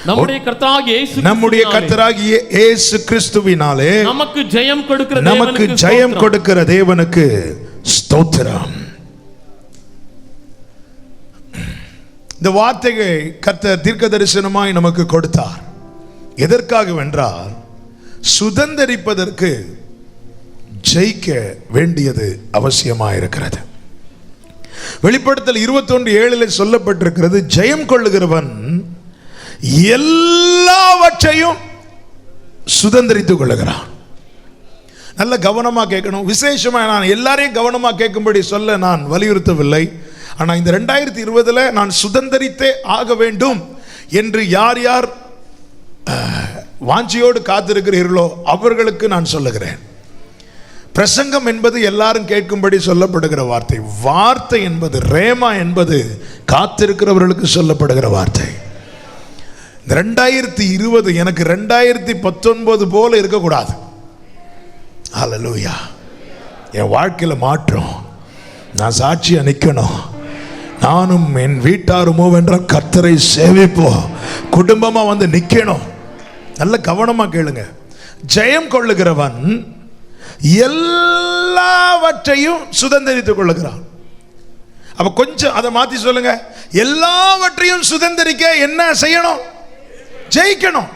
நம்முடைய கர்த்தராகிய இயேசு கிறிஸ்துவினாலே நமக்கு ஜெயம் கொடுக்கிற தேவனுக்கு ஸ்தோத்திரம். இந்த வார்த்தையை கர்த்தர் தீர்க்க தரிசனமாய் நமக்கு கொடுத்தார். எதற்காக வென்றால் சுதந்தரிப்பதற்கு ஜெயிக்க வேண்டியது அவசியமாயிருக்கிறது. வெளிப்படுத்தல் 21:7 சொல்லப்பட்டிருக்கிறது, ஜெயம் கொள்ளுகிறவன் எல்லாவற்றையும் சுதந்தரித்துக் கொள்ளுகிறான். நல்ல கவனமா கேட்கணும். விசேஷமா நான் எல்லாரையும் கவனமா கேட்கும்படி சொல்ல நான் வலியுறுத்தவில்லை. ஆனால் இந்த 2020 நான் சுதந்தரித்தே ஆக வேண்டும் என்று யார் யார் வாஞ்சியோடு காத்திருக்கிறீர்களோ அவர்களுக்கு நான் சொல்லுகிறேன். பிரசங்கம் என்பது எல்லாரும் கேட்கும்படி சொல்லப்படுகிற வார்த்தை. வார்த்தை என்பது ரேமா என்பது காத்திருக்கிறவர்களுக்கு சொல்லப்படுகிற வார்த்தை. 2020 எனக்கு 2019 போல இருக்கக்கூடாது. ஹல்லேலூயா. என் வாழ்க்கையில மாற்றம். நான் சாட்சியா நிற்கணும். நானும் என் வீட்டாருமோ என்ற கர்த்தரை சேவிப்போம். குடும்பமா வந்து நிக்கணும். நல்ல கவனமா கேளுங்க. ஜெயம் கொள்ளுகிறவன் எல்லாவற்றையும் சுதந்தரித்துக் கொள்ளுகிறான். அப்ப கொஞ்சம் அதை மாத்தி சொல்லுங்க. எல்லாவற்றையும் சுதந்தரிக்க என்ன செய்யணும்? ஜெயிக்கணும்.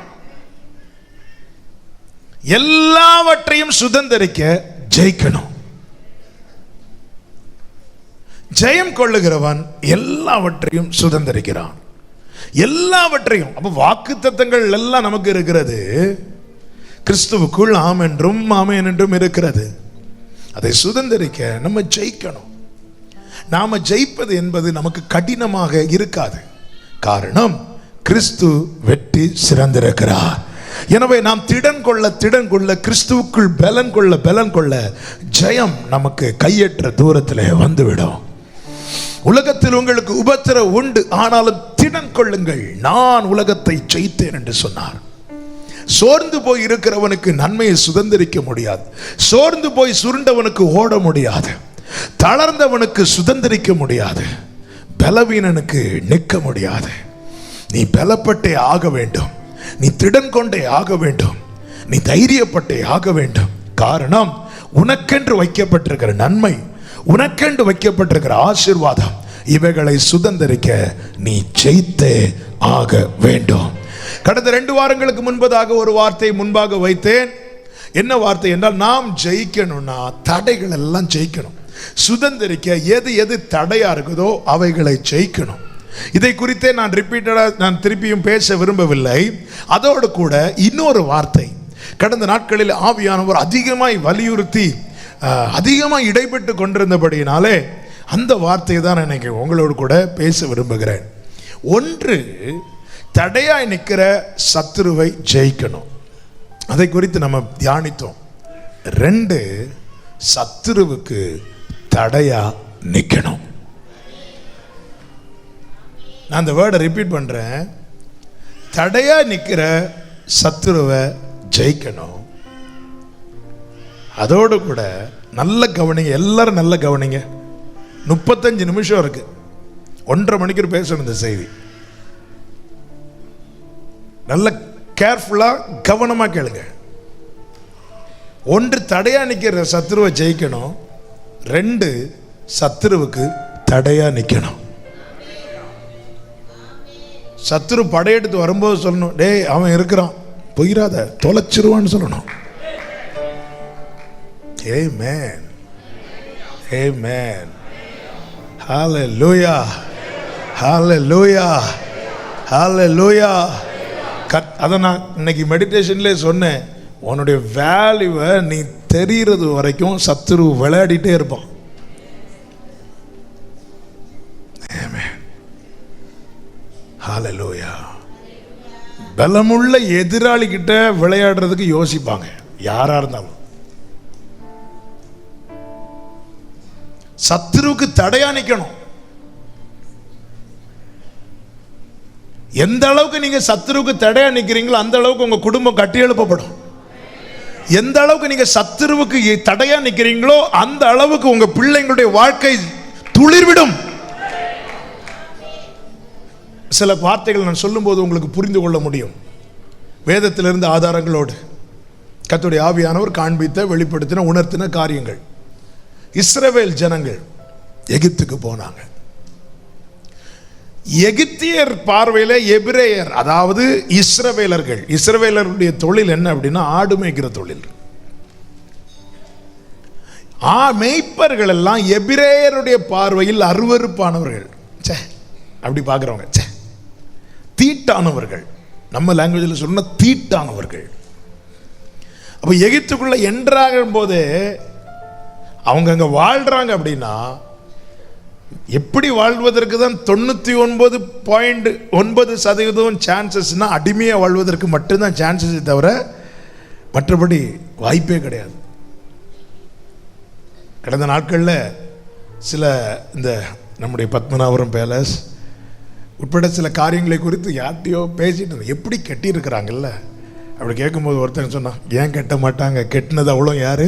எல்லாவற்றையும் சுதந்தரிக்க ஜெயிக்கணும். ஜெயம் கொள்ளுகிறவன் எல்லாவற்றையும் சுதந்தரிக்கிறான். எல்லாவற்றையும். அப்ப வாக்குத்தத்தங்கள் எல்லாம் நமக்கு இருக்கிறது. கிறிஸ்துவுக்குள் ஆம் என்றும் ஆமென் என்றும் இருக்கிறது. அதை சுதந்தரிக்க நம்ம ஜெயிக்கணும். நாம ஜெயிப்பது என்பது நமக்கு கடினமாக இருக்காது. காரணம், கிறிஸ்து வெற்றி சிறந்திருக்கிறார். எனவே நாம் திடன் கொள்ள கிறிஸ்துவுக்குள் பலன் கொள்ள ஜெயம் நமக்கு கையற்ற தூரத்தில் வந்துவிடும். உலகத்தில் உங்களுக்கு உபத்திரம் உண்டு, ஆனாலும் திடன் கொள்ளுங்கள், நான் உலகத்தை ஜெயித்தேன் என்று சொன்னார். சோர்ந்து போய் இருக்கிறவனுக்கு நன்மையை சுதந்தரிக்க முடியாது. சோர்ந்து போய் சுருண்டவனுக்கு ஓட முடியாது. தளர்ந்தவனுக்கு சுதந்தரிக்க முடியாது. பலவீனனுக்கு நிற்க முடியாது. நீ பலப்பட்டே ஆக வேண்டும். நீ திடன் கொண்டே ஆக வேண்டும். நீ தைரியப்பட்டே ஆக வேண்டும். காரணம், உனக்கென்று வைக்கப்பட்டிருக்கிற நன்மை, உனக்கென்று வைக்கப்பட்டிருக்கிற ஆசீர்வாதம், இவைகளை சுதந்தரிக்க நீ ஜெயித்தே ஆக வேண்டும். கடந்த 2 வாரங்களுக்கு முன்பதாக ஒரு வார்த்தை முன்பாக வைத்தேன். என்ன வார்த்தை என்றால், நாம் ஜெயிக்கணும்னா தடைகள் எல்லாம் ஜெயிக்கணும். சுதந்தரிக்க எது எது தடையா இருக்குதோ அவைகளை ஜெயிக்கணும். இதை குறித்தே நான் திருப்பியும் பேச விரும்பவில்லை. அதோடு கூட இன்னொரு வார்த்தை கடந்த நாட்களில் ஆவியானவர் அதிகமாய் வலியுறுத்தி அதிகமாய் இடைப்பட்டு கொண்டிருந்தபடியினாலே அந்த வார்த்தையை தான் எனக்கு உங்களோடு கூட பேச விரும்புகிறேன். ஒன்று, தடையாய் நிற்கிற சத்துருவை ஜெயிக்கணும். அதை குறித்து நம்ம தியானித்தோம். 2, சத்துருவுக்கு தடையா நிற்கணும். நான் அந்த வேர்டை ரிப்பீட் பண்றேன். தடையா நிற்கிற சத்துருவை ஜெயிக்கணும். அதோடு கூட நல்ல கவனிங்க, எல்லாரும் நல்ல கவனிங்க. 35 நிமிஷம் இருக்கு. 1.5 மணிக்கு பேசணும் இந்த செய்தி. நல்ல கேர்ஃபுல்லா கவனமா கேளுங்க. 1, தடையா நிற்கிற சத்துருவை ஜெயிக்கணும். 2, சத்துருவுக்கு தடையா நிற்கணும். சத்துரு படையெடுத்து வரும்போது சொல்லணும், டேய் அவன் இருக்கிறான், போயிராத, தொலைச்சிருவான்னு சொல்லணும். Amen. Amen. Hallelujah. Hallelujah. Hallelujah. அதை நான் இன்னைக்கு மெடிடேஷன்லேயே சொன்னேன். உன்னுடைய வேல்யூவை நீ தெரிகிறது வரைக்கும் சத்துரு விளையாடிட்டே இருப்பான். Amen. Hallelujah. பலமுள்ள எதிராளி கிட்ட விளையாடுறதுக்கு யோசிப்பாங்க யாரா இருந்தாலும். சத்துருவுக்கு தடையா நிக்கணும். எந்த அளவுக்கு நீங்க சத்துருவுக்கு தடையா நிக்கிறீங்களோ அந்த அளவுக்கு உங்க குடும்பம் கட்டி எழுப்பப்படும். எந்த அளவுக்கு நீங்க சத்துருவுக்கு தடையா நிக்கிறீங்களோ அந்த அளவுக்கு உங்க பிள்ளைங்களுடைய வாழ்க்கை துளிர்விடும். சில வார்த்தைகள் நான் சொல்லும்போது உங்களுக்கு புரிந்து கொள்ள முடியும். வேதத்திலிருந்து ஆதாரங்களோடு கர்த்தருடைய ஆவியானவர் காண்பித்த, வெளிப்படுத்தின, உணர்த்தின காரியங்கள். இஸ்ரவேல் ஜனங்கள் எகிப்துக்கு போனாங்க. எகிப்தியர் பார்வையில் எபிரேயர், அதாவது இஸ்ரவேலர்கள், இஸ்ரவேலருடைய தொழில் என்ன அப்படின்னா ஆடு மேய்க்கிற தொழில். மேய்ப்பர்கள் எல்லாம் எபிரேயருடைய பார்வையில் அருவருப்பானவர்கள், அப்படி பார்க்குறவங்க, தீட்டானவர்கள். நம்ம லாங்குவேஜில் சொன்ன தீட்டானவர்கள். அப்போ எகிப்துக்குள்ள என்ட்ராகும் போதே அவங்க அங்கே வாழ்றாங்க அப்படின்னா எப்படி வாழ்வதற்கு தான் 99.9% சான்சஸ்னா அடிமையாக வாழ்வதற்கு மட்டும்தான் சான்சஸ் தவிர மற்றபடி வாய்ப்பே கிடையாது. கடந்த நாட்களில் சில இந்த நம்முடைய பத்மநாபபுரம் பேலஸ் உட்பட சில காரியங்களை குறித்து யார்ட்டையோ பேசிட்டு எப்படி கட்டியிருக்கிறாங்கல்ல, அப்படி கேட்கும்போது ஒருத்தங்க சொன்னான், ஏன் கட்ட மாட்டாங்க, கெட்டினது அவ்வளோ யார்,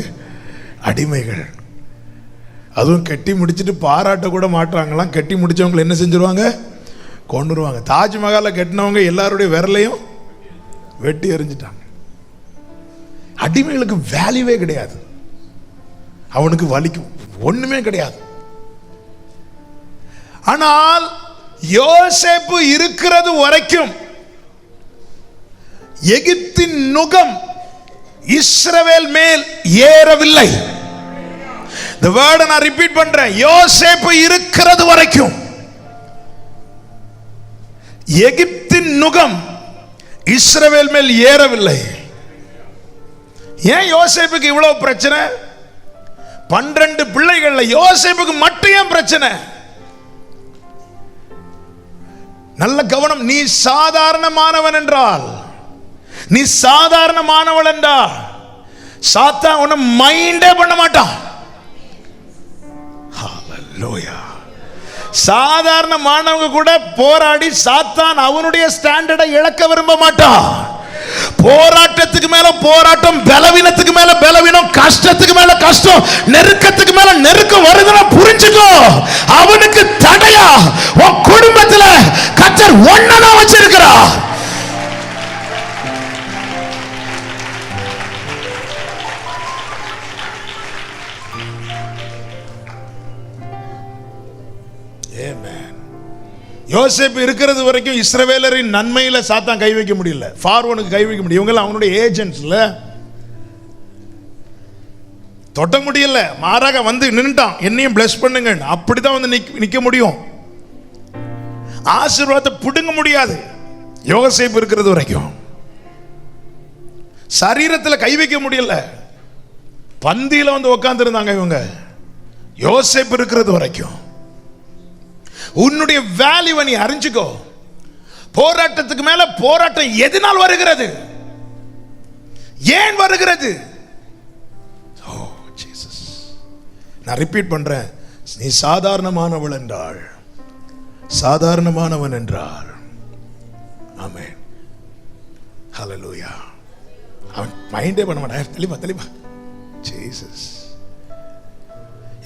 அடிமைகள். அதுவும் கட்டி முடிச்சுட்டு பாராட்ட கூட மாட்டாங்களாம். கட்டி முடித்தவங்களை என்ன செஞ்சுருவாங்க, கொண்டுருவாங்க. தாஜ்மஹாலை கட்டினவங்க எல்லாருடைய விரலையும் வெட்டி எறிஞ்சிட்டாங்க. அடிமைகளுக்கு வேல்யூவே கிடையாது, அவனுக்கு வலிக்கும் ஒண்ணுமே கிடையாது. ஆனால் யோசேப்பு இருக்கிறது வரைக்கும் எகிப்தின் நுகம் இஸ்ரவேல் மேல் ஏறவில்லை. இந்த வேர்டை நான் ரிப்பீட் பண்றேன். யோசேப்பு இருக்கிறது வரைக்கும் எகிப்தின் நுகம் இஸ்ரவேல் மேல் ஏறவில்லை. ஏன் யோசேப்புக்கு இவ்வளவு பிரச்சனை? 12 பிள்ளைகள்ல யோசேப்புக்கு மட்டும் ஏன் பிரச்சனை? நல்ல கவனம். நீ சாதாரணமானவன் என்றால், நீ சாதாரணமானவள் என்றால் சாத்தான் உன்னை மைண்டே பண்ண மாட்டான். ஹல்லேலூயா. சாதாரணமானவங்க கூட போராடி சாத்தான் அவனுடைய ஸ்டாண்டர்டை இழக்க விரும்ப மாட்டான். போராட்டத்துக்கு மேல போராட்டம், பலவீனத்துக்கு மேல பலவீனம், கஷ்டத்துக்கு மேல கஷ்டம், நெருக்கத்துக்கு மேல நெருக்கம் வருதுன்னா புரிஞ்சுக்கோ, அவனுக்கு தடையா உன் குடும்பத்துல கர்த்தர் ஒன்னதான் வச்சிருக்கிறார். யோசேப்பு இருக்கிறது வரைக்கும் இஸ்ரவேலரின் நன்மையில சாத்தான் கை வைக்க முடியல, பார்வோனுக்கு கை வைக்க முடியும். இவங்க அவனுடைய ஏஜென்ட்ஸ்ல தொட்ட முடியல. மாறாக வந்து நின்னுட்டான், என்னையும் பிளஸ் பண்ணுங்க, அப்படிதான் வந்து நிக்க முடியும். ஆசீர்வாதத்தை புடுங்க முடியாது யோசேப்பு இருக்கிறது வரைக்கும். சரீரத்தில் கை வைக்க முடியல, பந்தியில வந்து உட்கார்ந்து இருந்தாங்க இவங்க யோசேப்பு இருக்கிறது வரைக்கும். உன்னுடைய வேல்யூவை நீ அறிஞ்சுக்கோ. போராட்டத்துக்கு மேல போராட்டம் எதனால் வருகிறது, ஏன் வருகிறது? நான் ரிப்பீட் பண்றேன். நீ சாதாரணமானவள் என்றால், சாதாரணமானவன் என்றால், ஆமென், ஹல்லேலூயா, அவன் மைண்டே பண்ண மாட்டான். தெளிவா ஜீசஸ்.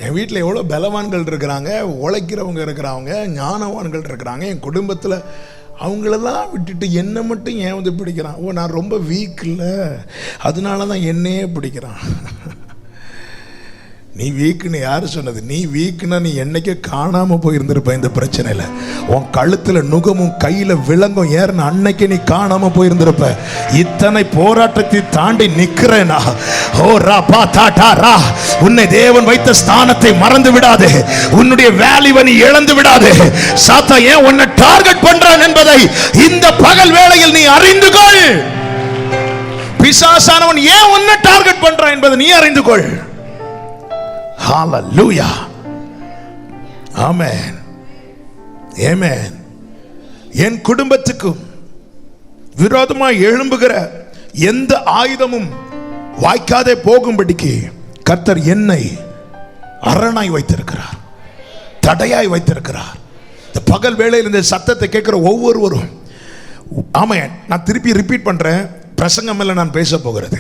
என் வீட்டில் எவ்வளோ பலவான்கள் இருக்கிறாங்க, உழைக்கிறவங்க இருக்கிறாங்க, ஞானவான்கள் இருக்கிறாங்க. என் குடும்பத்தில் அவங்களெல்லாம் விட்டுட்டு என்னை மட்டும் ஏன் வந்து பிடிக்கிறான்? ஓ, நான் ரொம்ப வீக் இல்லை, அதனால தான் என்னையே பிடிக்கிறான். நீ வீக்குன்னு யாரு சொன்னது? நீ வீக்குன்னா நீ என்னைக்கே காணாம போயிருந்திருப்ப. இந்த பிரச்சனையில உன் கழுத்துல நுகமும் கையில விலங்கும் ஏறின அன்னைக்கு நீ காணாம போயிருந்திருப்ப. இத்தனை போராட்டத்தை தாண்டி நிக்கிறேனா? ஓ ரா தாட்டா ரா, உன்னை தேவன் வைத்த ஸ்தானத்தை மறந்து விடாதே, உன்னுடைய வேல்யூவை நீ இழந்து விடாதே. சாத்தா ஏன் உன்னை டார்கெட் பண்றான் என்பதை இந்த பகல் வேளையில் நீ அறிந்து கொள். பிசாசானவன் ஏன் உன்னை டார்கெட் பண்றான் என்பதை நீ அறிந்து கொள். ஹல்லேலூயா, ஆமென், ஆமென். என் குடும்பத்துக்கும் விரோதமாய் எழும்புகிற எந்த ஆயுதமும் வாய்க்காதே போகும்படிக்கு கர்த்தர் என்னை அரணாய் வைத்திருக்கிறார், தடையாய் வைத்திருக்கிறார். இந்த பகல் வேளையில் இந்த சத்தத்தை கேட்கிற ஒவ்வொருவரும், ஆமென். நான் திருப்பி ரிப்பீட் பண்றேன், பிரசங்கம் இல்லை, நான் பேச போகிறது.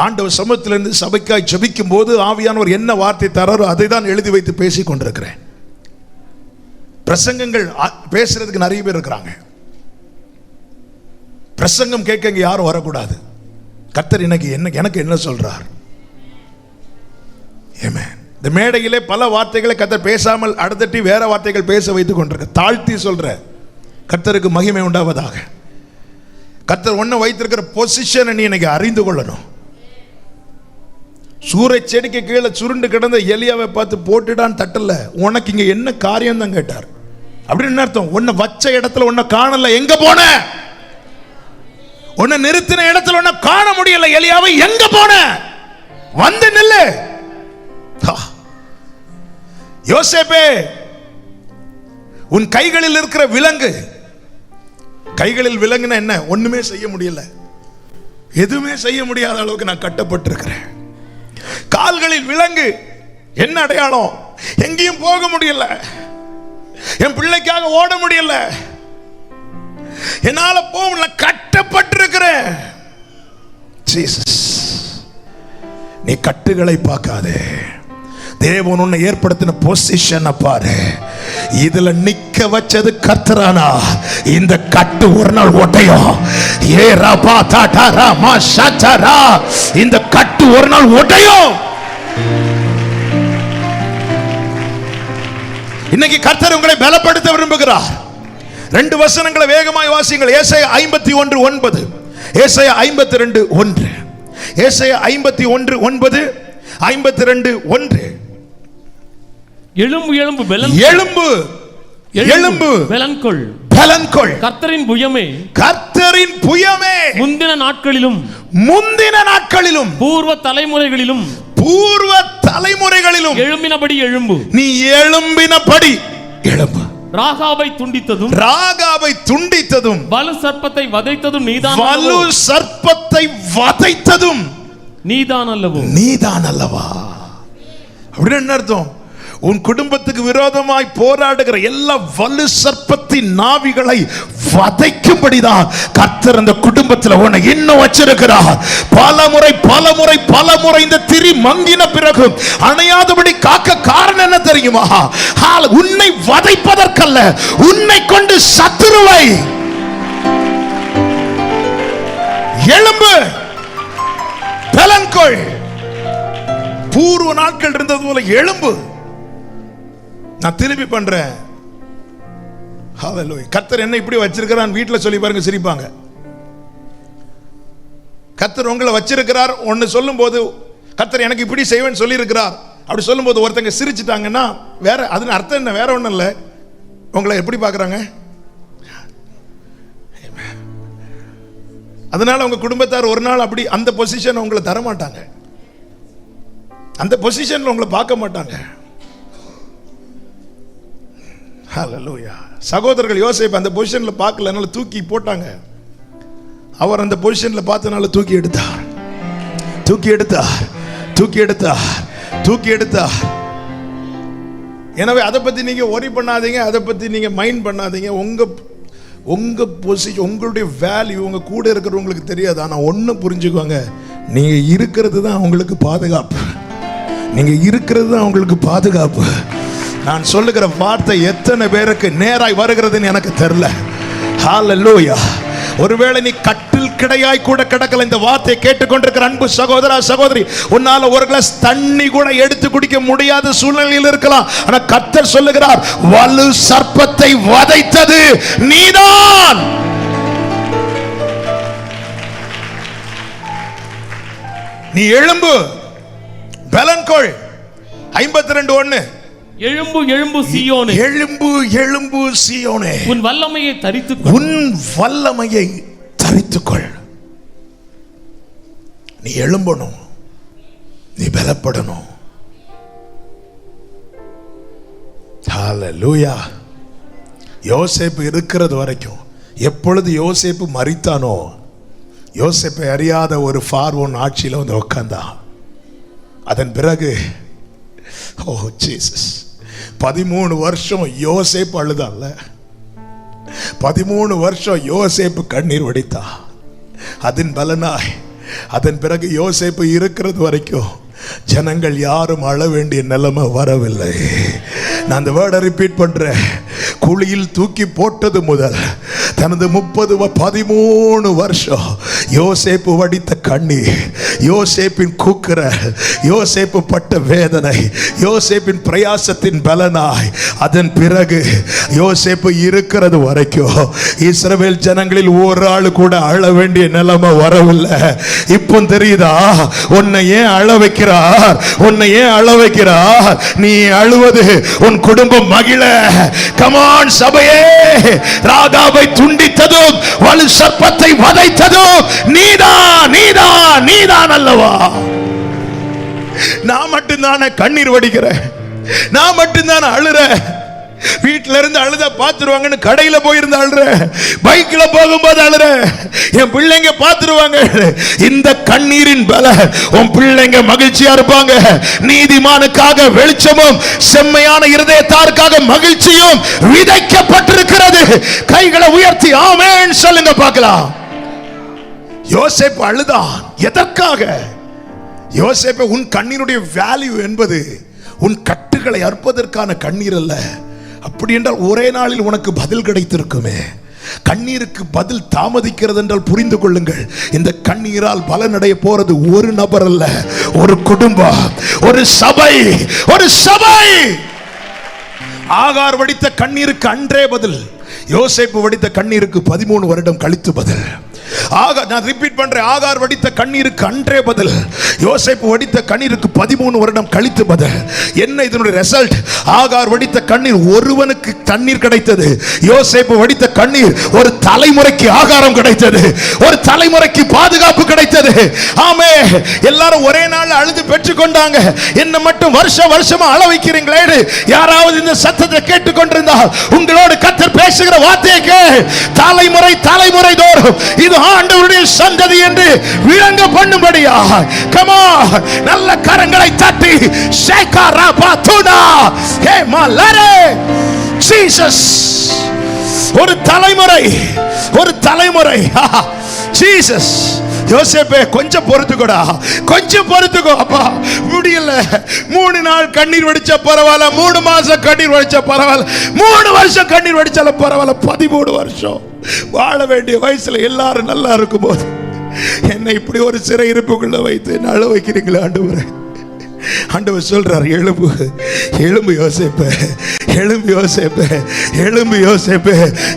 ஆண்டவர் சமூகத்திலிருந்து சபைக்காய் ஜெபிக்கும் போது ஆவியானவர் என்ன வார்த்தை தராரோ அதை தான் எழுதி வைத்து பேசிக் கொண்டிருக்கிறேன். பிரசங்கங்கள் பேசுறதுக்கு நிறைய பேர் இருக்கிறாங்க. பிரசங்கம் கேட்க இங்க யாரும் வரக்கூடாது. கர்த்தர் எனக்கு என்ன சொல்றார்? ஆமென். இந்த மேடையிலே பல வார்த்தைகளை கர்த்தர் பேசாமல் அடுத்தட்டி வேற வார்த்தைகள் பேச வைத்துக் கொண்டிருக்க. தாழ்த்தி சொல்ற கர்த்தருக்கு மகிமை உண்டாவதாக. கர்த்தர் ஒன்ன வைத்திருக்கிற பொசிஷனை நீ இன்னைக்கு அறிந்து கொள்ளணும். சூறை செடிக்கு கீழே சுருண்டு கிடந்த எலியாவை பார்த்து போட்டுடான் தட்டல, உனக்கு இங்க என்ன காரியம் தான் கேட்டார். அப்படின்னு அர்த்தம், உன்னை வச்ச இடத்துல உன்னை காணல, எங்க போன? உன்னை நிறுத்தின இடத்துல உன்னை காண முடியல, எலியாவை எங்க போன? வந்து நில்லு. யோசேப்பே, உன் கைகளில் இருக்கிற விலங்கு. கைகளில் விலங்குனா என்ன? ஒண்ணுமே செய்ய முடியல, எதுவுமே செய்ய முடியாத அளவுக்கு நான் கட்டப்பட்டிருக்கிறேன். கால்களில் விலங்கு என்ன அடையாளம்? எங்கேயும் போக முடியல, என் பிள்ளைக்காக ஓட முடியல, என்னால போக கட்டப்பட்டிருக்கிறேன். ஜீசஸ், நீ கட்டுகளை பார்க்காதே, தேவன் உன்னை ஏற்படுத்தின பொசிஷனை பாரு. இதுல நிக்க வச்சது கர்த்தரானா இந்த கட்டு ஒரு நாள் ஒட்டையும். இந்த கட்டு ஒரு நாள் ஒட்டையும். இன்னைக்கு கர்த்தர் உங்களை பலப்படுத்த விரும்புகிறார். 2 வசனங்களை வேகமாய் வாசியுங்கள். ஏசாயா 51:9, ஏசாயா 52:1, ஏசாயா 51:9, 52:1. எழும்பு எழும்பு எழும்பு எழும்பு பலன்கொள் பலன்கொள். கர்த்தரின் புயமே, கர்த்தரின் புயமே, முந்தின நாட்களிலும் பூர்வ தலைமுறைகளிலும் எழும்பினபடி எழும்பு. நீ எழும்பினபடி எழும்பு. ராகாபை துண்டித்ததும் வலு சர்ப்பத்தை வதைத்ததும் நீதான் அல்லவா? அப்படின்னு என்ன அர்த்தம்? உன் குடும்பத்துக்கு விரோதமாய் போராடுகிற எல்லா வலு சர்ப்பத்தின் நாவிகளை வதைக்கும்படிதான் கர்த்தர் அந்த குடும்பத்தில் உன்னை இன்னும் வச்சிருக்கிறார். பலமுறை இந்த திரி மங்கின பிறகு அணையாதபடி காக்க காரணம் என்ன தெரியுமா? உன்னை வதைப்பதற்கல்ல, உன்னை கொண்டு சத்துருவை. எழும்பு, பலன்கொள். பூர்வ நாட்கள் இருந்தது போல எழும்பு. நான் திருப்பி பண்றேன். ஹல்லேலூயா. கர்த்தர் என்ன இப்படி வச்சிருக்கிறான் வீட்டில் சொல்லி பாருங்க, சிரிப்பாங்க. கர்த்தர் உங்களை வச்சிருக்கிறார் ஒன்னு சொல்லும் போது, கர்த்தர் எனக்கு இப்படி செய்வேன்னு சொல்லி இருக்கிறார் அப்படி சொல்லும் போது ஒருத்தங்க சிரிச்சிட்டாங்கன்னா வேற அதுன்னு அர்த்தம் என்ன? வேற ஒண்ணும் இல்லை. உங்களை எப்படி பார்க்கறாங்க? அதனால உங்க குடும்பத்தார் ஒரு நாள் அப்படி அந்த பொசிஷன் உங்களை தர மாட்டாங்க, அந்த பொசிஷன்ல உங்களை பார்க்க மாட்டாங்க. ஹல்லேலூயா. சகோதரர்கள் யோசேப்பு அந்த பொசிஷன்ல பார்க்கலனால தூக்கி போட்டாங்க. அவர் அந்த பொசிஷன்ல பார்த்தனால தூக்கி எடுத்தார். எனவே அதை பத்தி நீங்க worry பண்ணாதீங்க, அதை பத்தி நீங்க மைண்ட் பண்ணாதீங்க. உங்க பொசிஷன், உங்களுடைய வேல்யூ உங்க கூட இருக்கிறவங்களுக்கு தெரியாது. ஆனா ஒண்ணு புரிஞ்சுக்கோங்க, நீங்க இருக்கிறது தான் உங்களுக்கு பாதுகாப்பு. நான் சொல்லுகிற வார்த்தை எத்தனை பேருக்கு நேராய் வருகிறதுன்னு எனக்கு தெரியல. ஹல்லேலூயா. ஒருவேளை நீ கட்டில் கிடையாய் கூட கிடக்கல, இந்த வார்த்தையை கேட்டுக்கொண்டிருக்கிற அன்பு சகோதரா சகோதரி, உன்னால ஒரு கிளாஸ் தண்ணி கூட எடுத்து குடிக்க முடியாத சூழ்நிலையில் இருக்கலாம். ஆனா கர்த்தர் சொல்லுகிறார், வலு சர்ப்பத்தை வதைத்தது நீதான். நீ எழும்பு, பலன்கொள். 52:1. எழும்பு சீயோனே, எழும்பு சீயோனே, உன் வல்லமையை தரித்துக்கொள். நீ எழும்பணும், நீ பலப்படணும். ஹல்லேலூயா. யோசேப்பு இருக்கிறது வரைக்கும், எப்பொழுது யோசேப்பு மரித்தானோ, யோசேப்பை அறியாத ஒரு பார்வோன் ஆட்சியில் வந்து உட்கார்ந்தான். அதன் பிறகு ஓ ஜீசஸ், 13 வருஷம் யோசேப்பு அழுதான்ல, 13 வருஷம் யோசேப்பு கண்ணீர் வடித்தா. அதன் பலனாய் அதன் பிறகு யோசேப்பு இருக்கிறது வரைக்கும் ஜனங்கள் யாரும் அழ வேண்டிய நிலைமை வரவில்லை. நான் அந்த வேர்டை ரிப்பீட் பண்றேன். குழியில் தூக்கி போட்டது முதல் தனது 13 வருஷம் யோசேப்பு வடித்த கண்ணீர், யோசேப்பின் கூக்குரல், யோசேப்பு பட்ட வேதனை, யோசேப்பின் பிரயாசத்தின் பலனாய் அதன் பிறகு யோசேப்பு இருக்கிறது வரைக்கும் இஸ்ரவேல் ஜனங்களில் ஒரு ஆள் கூட அழ வேண்டிய நிலைமை வரவில்லை. இப்போ தெரியுதா உன்னை ஏன் அழ வைக்கிறார்? உன்னை ஏன் அழ வைக்கிறார்? நீ அழுவது உன் குடும்பம் மகிழ. கமான் சபையே, ராகாபை துண்டித்ததும் வலு சர்ப்பத்தை வதைத்ததும் நீதான் அல்லவா? நான் மட்டும்தானே கண்ணீர் வடிக்கிறேன், நான் மட்டும்தானே அழுறேன். வீட்டில இருந்து அழுத பாத்துருவாங்கன்னு கடையில போயிருந்து அழுற, பைக்ல போகும்போது அழுற, என் பிள்ளைங்க பாத்துருவாங்க. இந்த கண்ணீரின் பல உன் பிள்ளைங்க மகிழ்ச்சியா இருப்பாங்க. நீதிமானுக்காக வெளிச்சமும் செம்மையான இருதயத்தாருக்காக மகிழ்ச்சியும் விதைக்கப்பட்டிருக்கிறது. கைகளை உயர்த்தி ஆமென் சொல்லுங்க பார்க்கலாம். யோசேப்பு அழுதான். எதற்காக? யோசேப்பு, உன் கண்ணீருடைய வேல்யூ என்பது உன் கட்டுகளை அறுப்பதற்கான கண்ணீர் அல்ல. அப்படி என்றால் ஒரே நாளில் உனக்கு பதில் கிடைத்திருக்குமே. கண்ணீருக்கு பதில் தாமதிக்கிறது என்றால் புரிந்து கொள்ளுங்கள், இந்த கண்ணீரால் பலனடைய போறது ஒரு நபர் அல்ல, ஒரு குடும்பம், ஒரு சபை. ஆகார் வடித்த கண்ணீருக்கு அன்றே பதில், யோசேப்பு வடித்த கண்ணீருக்கு 13 வருடம் கழித்து பதில். நான் ரிப்பீட் பண்றேன், ஆகார் வடித்த கண்ணீருக்கு அன்றே பதில், யோசேப்பு வடித்த கண்ணீருக்கு 13 வருடம் கழித்து பதில். என்ன இதனுடைய ரிசல்ட்? ஆகார் வடித்த கண்ணீர் ஒருவனுக்கு தண்ணீர் கிடைத்தது, யோசேப்பு வடித்த கண்ணீர் ஒரு தலைமுறைக்கு ஆகாரம் கிடைத்தது, ஒரு தலைமுறைக்கு பாதுகாப்பு கிடைத்தது. ஆமே, எல்லாரும் ஒரே நாள் அழுது பெற்றுக் கொண்டாங்க. என்ன மட்டும் வருஷமா அழ வைக்கிறீங்களே? யாராவது இந்த சத்தத்தை கேட்டுக் கொண்டிருந்தால் உங்களோடு கர்த்தர் பேசுகிற வார்த்தையை தலைமுறை தோறும் இது ஆண்டவருடைய சந்ததி என்று விளங்க பண்ணும்படியா come on, நல்ல கரங்களை தட்டி ஷேகாரா பாத்துனா ஹே மலரே ஜீசஸ். ஒரு தலைமுறை ஜீசஸ். யோசேப்பே, கொஞ்சம் பொறுத்துக்கோடா, கொஞ்சம் பொறுத்துக்கோ. அப்பா முடியல, 3 நாள் கண்ணீர் வடிச்சா பரவாயில்ல, 3 மாசம் கண்ணீர் வடிச்சா பரவாயில்ல, 3 வருஷம் கண்ணீர் வடிச்சாலும் பரவாயில்ல, 13 வருஷம் வாழ வேண்டிய வயசுல எல்லாரும் நல்லா இருக்கும் போது என்னை இப்படி ஒரு சிறை இருப்புக்குள்ள வைத்து அழ வைக்கிறீங்களா ஆண்டவரே? ஆண்டவர் சொல்றார், எழும்பு யோசேப்பே,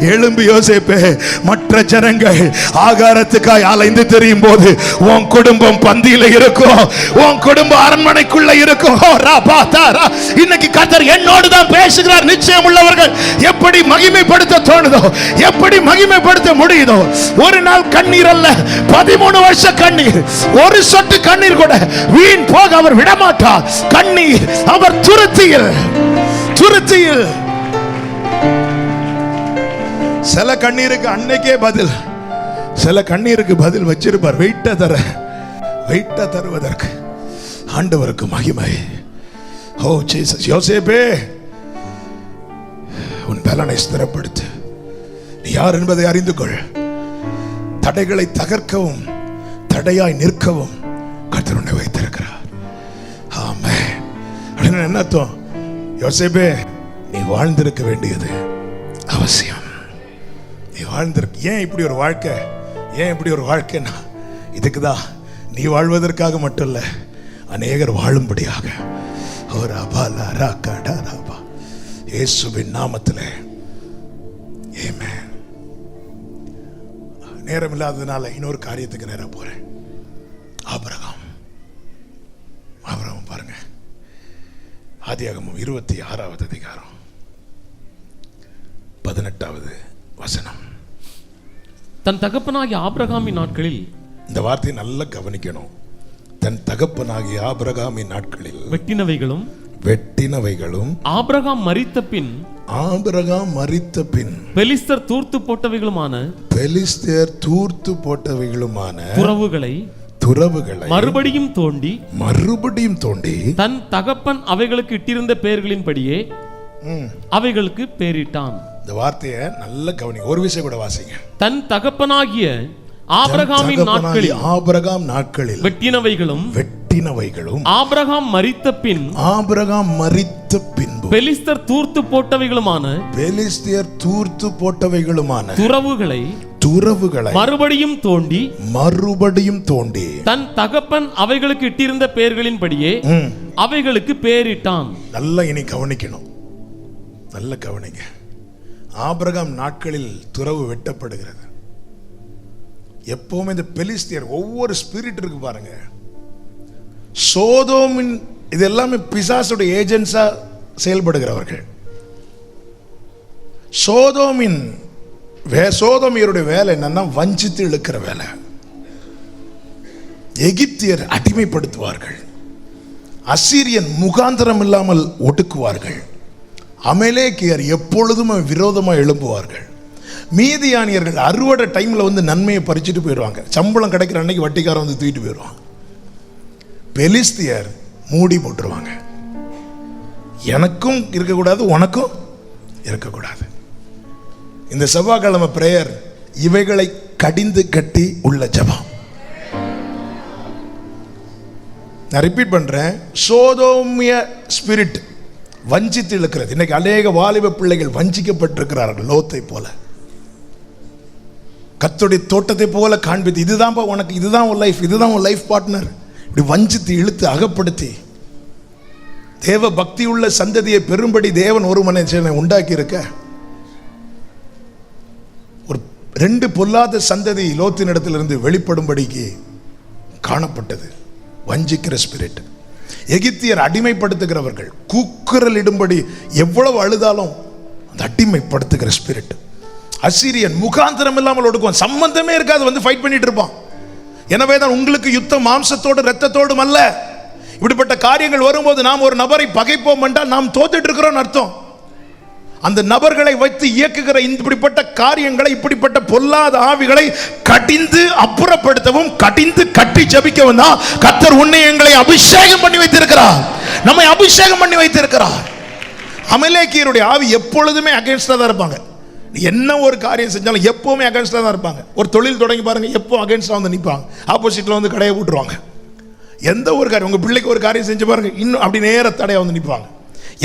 எழும்பு யோசேப்பே. மற்ற ஜனங்கள் ஆகாரத்துக்காய் அலைந்து தெரியும் போது உன் குடும்பம் பந்தியில இருக்கும், உன் குடும்பம் அரண்மனைக்குள்ள இருக்கும். இன்னைக்கு கர்த்தர் என்னோடு தான் பேசுகிறார். நிச்சயம் உள்ளவர்கள் எப்படி மகிமைப்படுத்த தோணுதோ, எப்படி மகிமைப்படுத்த முடியுதோ. ஒரு நாள் கண்ணீர் அல்ல, 13 வருஷம் கண்ணீர், ஒரு சொட்டு கண்ணீர் கூட வீண் போக அவர் விடமாட்டார். கண்ணீர் அவர் துருத்தியில். சில கண்ணீருக்கு அன்னைக்கே பதில், சில கண்ணீருக்கு பதில் வச்சிருப்பார். வெயிட்ட தருவதற்கு ஆண்டவருக்கு மகிமை. ஓ ஜீசஸ். யோசேப்பே, உன் பலனை ஸ்திரப்படுத்து. நீ யார் என்பதை அறிந்து கொள். தடைகளை தகர்க்கவும் தடையாய் நிற்கவும் கர்த்தர் உன்னை வைத்திருக்கிறார். ஆமென். என்ன அர்த்தம்? யோசேப்பே, நீ வாழ்ந்திருக்க வேண்டியது அவசியம். நீ வாழ்ந்திருக்க. ஏன் இப்படி ஒரு வாழ்க்கைன்னா இதுக்குதான். நீ வாழ்வதற்காக மட்டும் இல்ல, அநேகர் வாழும்படியாக. இயேசுவின் நாமத்திலே ஆமென். நேரம் இல்லாததுனால இன்னொரு காரியத்துக்கு நேரா போறேன். ஆபிரகாம் பாருங்க, ஆதியாகமம் 26வது அதிகாரம் 18வது வசனம். தன் தகப்பனாகிய ஆபிரகாமின் நாட்களில், இந்த வார்த்தையை நல்லா கவனிக்கணும். தன் தகப்பனாகிய ஆபிரகாமின் நாட்களில் வெட்டினவைகளும் ஆபிரகாம் மரித்த பின் பெலிஸ்தர் தூர்த்து போட்டவைகளுமான துறவுகளை மறுபடியும் தோண்டி தன் தகப்பன் அவைகளுக்கு இட்டிருந்த பெயர்களின்படியே அவைகளுக்கு பெயரிட்டான். இந்த வார்த்தையை நல்ல கவனி. ஒரு விஷயம் கூட வாசிங்க. தன் தகப்பனாகிய ஆபிரகாம் நாட்களில் வெட்டினவைகளும் கட்டினவைகளும் ஆபிரகாம் மரித்த பின்பு பெலிஸ்தர் தூர்த்து போட்டவைகளுமான துறவுகளை மறுபடியும் தோண்டி தன் தகப்பன் அவைகளுக்கு இட்டிருந்த பெயர்களின்படியே அவைகளுக்கு பெயரிட்டான். நல்லா இனி கவனிக்கணும், நல்ல கவனிங்க. ஆபிரகாம் நாட்களில் துறவு வெட்டப்படுகிறது. எப்பவுமே இந்த பெலிஸ்தியர் ஒவ்வொரு ஸ்பிரிட் இருக்கு பாருங்க. சோதோமின் இது எல்லாமே பிசாசுடைய ஏஜென்ட்ஸா செயல்படுகிறவர்கள். சோதோமியருடைய வேலை என்னன்னா வஞ்சித்து இழுக்கிற வேலை. எகிப்தியர் அடிமைப்படுத்துவார்கள், அசீரியன் முகாந்திரம் இல்லாமல் ஒடுக்குவார்கள், அமலேக்கியர் எப்பொழுதும் விரோதமாக எழும்புவார்கள், மீதியானியர்கள் அறுவடை டைம்ல வந்து நன்மையை பறிச்சுட்டு போயிடுவாங்க, சம்பளம் கிடைக்கிற அன்னைக்கு வட்டிக்காரன் வந்து தூக்கிட்டு போயிடுவாங்க. பெலிஸ்தியர் மூடி போட்டுருவாங்க, எனக்கும் இருக்கக்கூடாது உனக்கும் இருக்கக்கூடாது. இந்த செவ்வாய்க்கிழமை பிரேயர் இவைகளை கடிந்து கட்டி உள்ள ஜெபம். நான் ரிப்பீட் பண்றேன், சோதோமிய ஸ்பிரிட் வஞ்சித்து இழுக்கிறது. இன்னைக்கு அநேக வாலிப பிள்ளைகள் வஞ்சிக்கப்பட்டிருக்கிறார்கள். லோத்தை போல, கர்த்தருடைய தோட்டத்தை போல காண்பித்து, இதுதான் உனக்கு, இதுதான் உன் லைஃப், இதுதான் உன் லைஃப் பார்ட்னர், இப்படி வஞ்சித்து இழுத்து அகப்படுத்தி தேவ பக்தி உள்ள சந்ததியை பெரும்படி தேவன் ஒரு மனுஷனை உண்டாக்கி இருக்க. ஒரு 2 பொல்லாத சந்ததி லோத்தின் இடத்திலிருந்து வெளிப்படும்படிக்கு காணப்பட்டது. வஞ்சிக்கிற ஸ்பிரிட். எகிப்தியர் அடிமைப்படுத்துகிறவர்கள், கூக்குரல் இடும்படி எவ்வளவு அழுதாலும் அந்த அடிமைப்படுத்துகிற ஸ்பிரிட். அசீரியன் முகாந்திரம் இல்லாமல் ஒடுக்குவான், சம்பந்தமே இருக்காது, வந்து ஃபைட் பண்ணிட்டு இருப்பான். எனவே தான் உங்களுக்கு யுத்தம் மாம்சத்தோடு இரத்தத்தோடும் அல்ல. இப்படிப்பட்ட காரியங்கள் வரும்போது நாம் ஒரு நபரை பகைப்போம் என்றால் நாம் தோத்துட்டு இருக்கிறோம் அர்த்தம். அந்த நபர்களை வைத்து இயக்குகிற இப்படிப்பட்ட காரியங்களை, இப்படிப்பட்ட பொல்லாத ஆவிகளை கடிந்து அப்புறப்படுத்தவும் கடிந்து கட்டி ஜெபிக்கவும் தான் கர்த்தர் உன்னை எங்களை அபிஷேகம் பண்ணி வைத்திருக்கிறார், நம்மை அபிஷேகம் பண்ணி வைத்திருக்கிறார். அமலேக்கியருடைய ஆவி எப்பொழுதுமே அகைன்ஸ்டா தான் இருப்பாங்க. என்ன ஒரு காரியம் செஞ்சாலும் எப்பவுமே அகைன்ஸ்டா தான் இருப்பாங்க. ஒரு தொழில் தொடங்கி பாருங்க, எப்போ அகைன்ஸ்டா வந்து நிற்பாங்க, ஆப்போசிட்ல வந்து கடையை போட்டுருவாங்க. எந்த ஒரு காரியம், உங்க பிள்ளைக்கு ஒரு காரியம் செஞ்சு பாருங்க, இன்னும் அப்படி நேர தடையா வந்து நிற்பாங்க.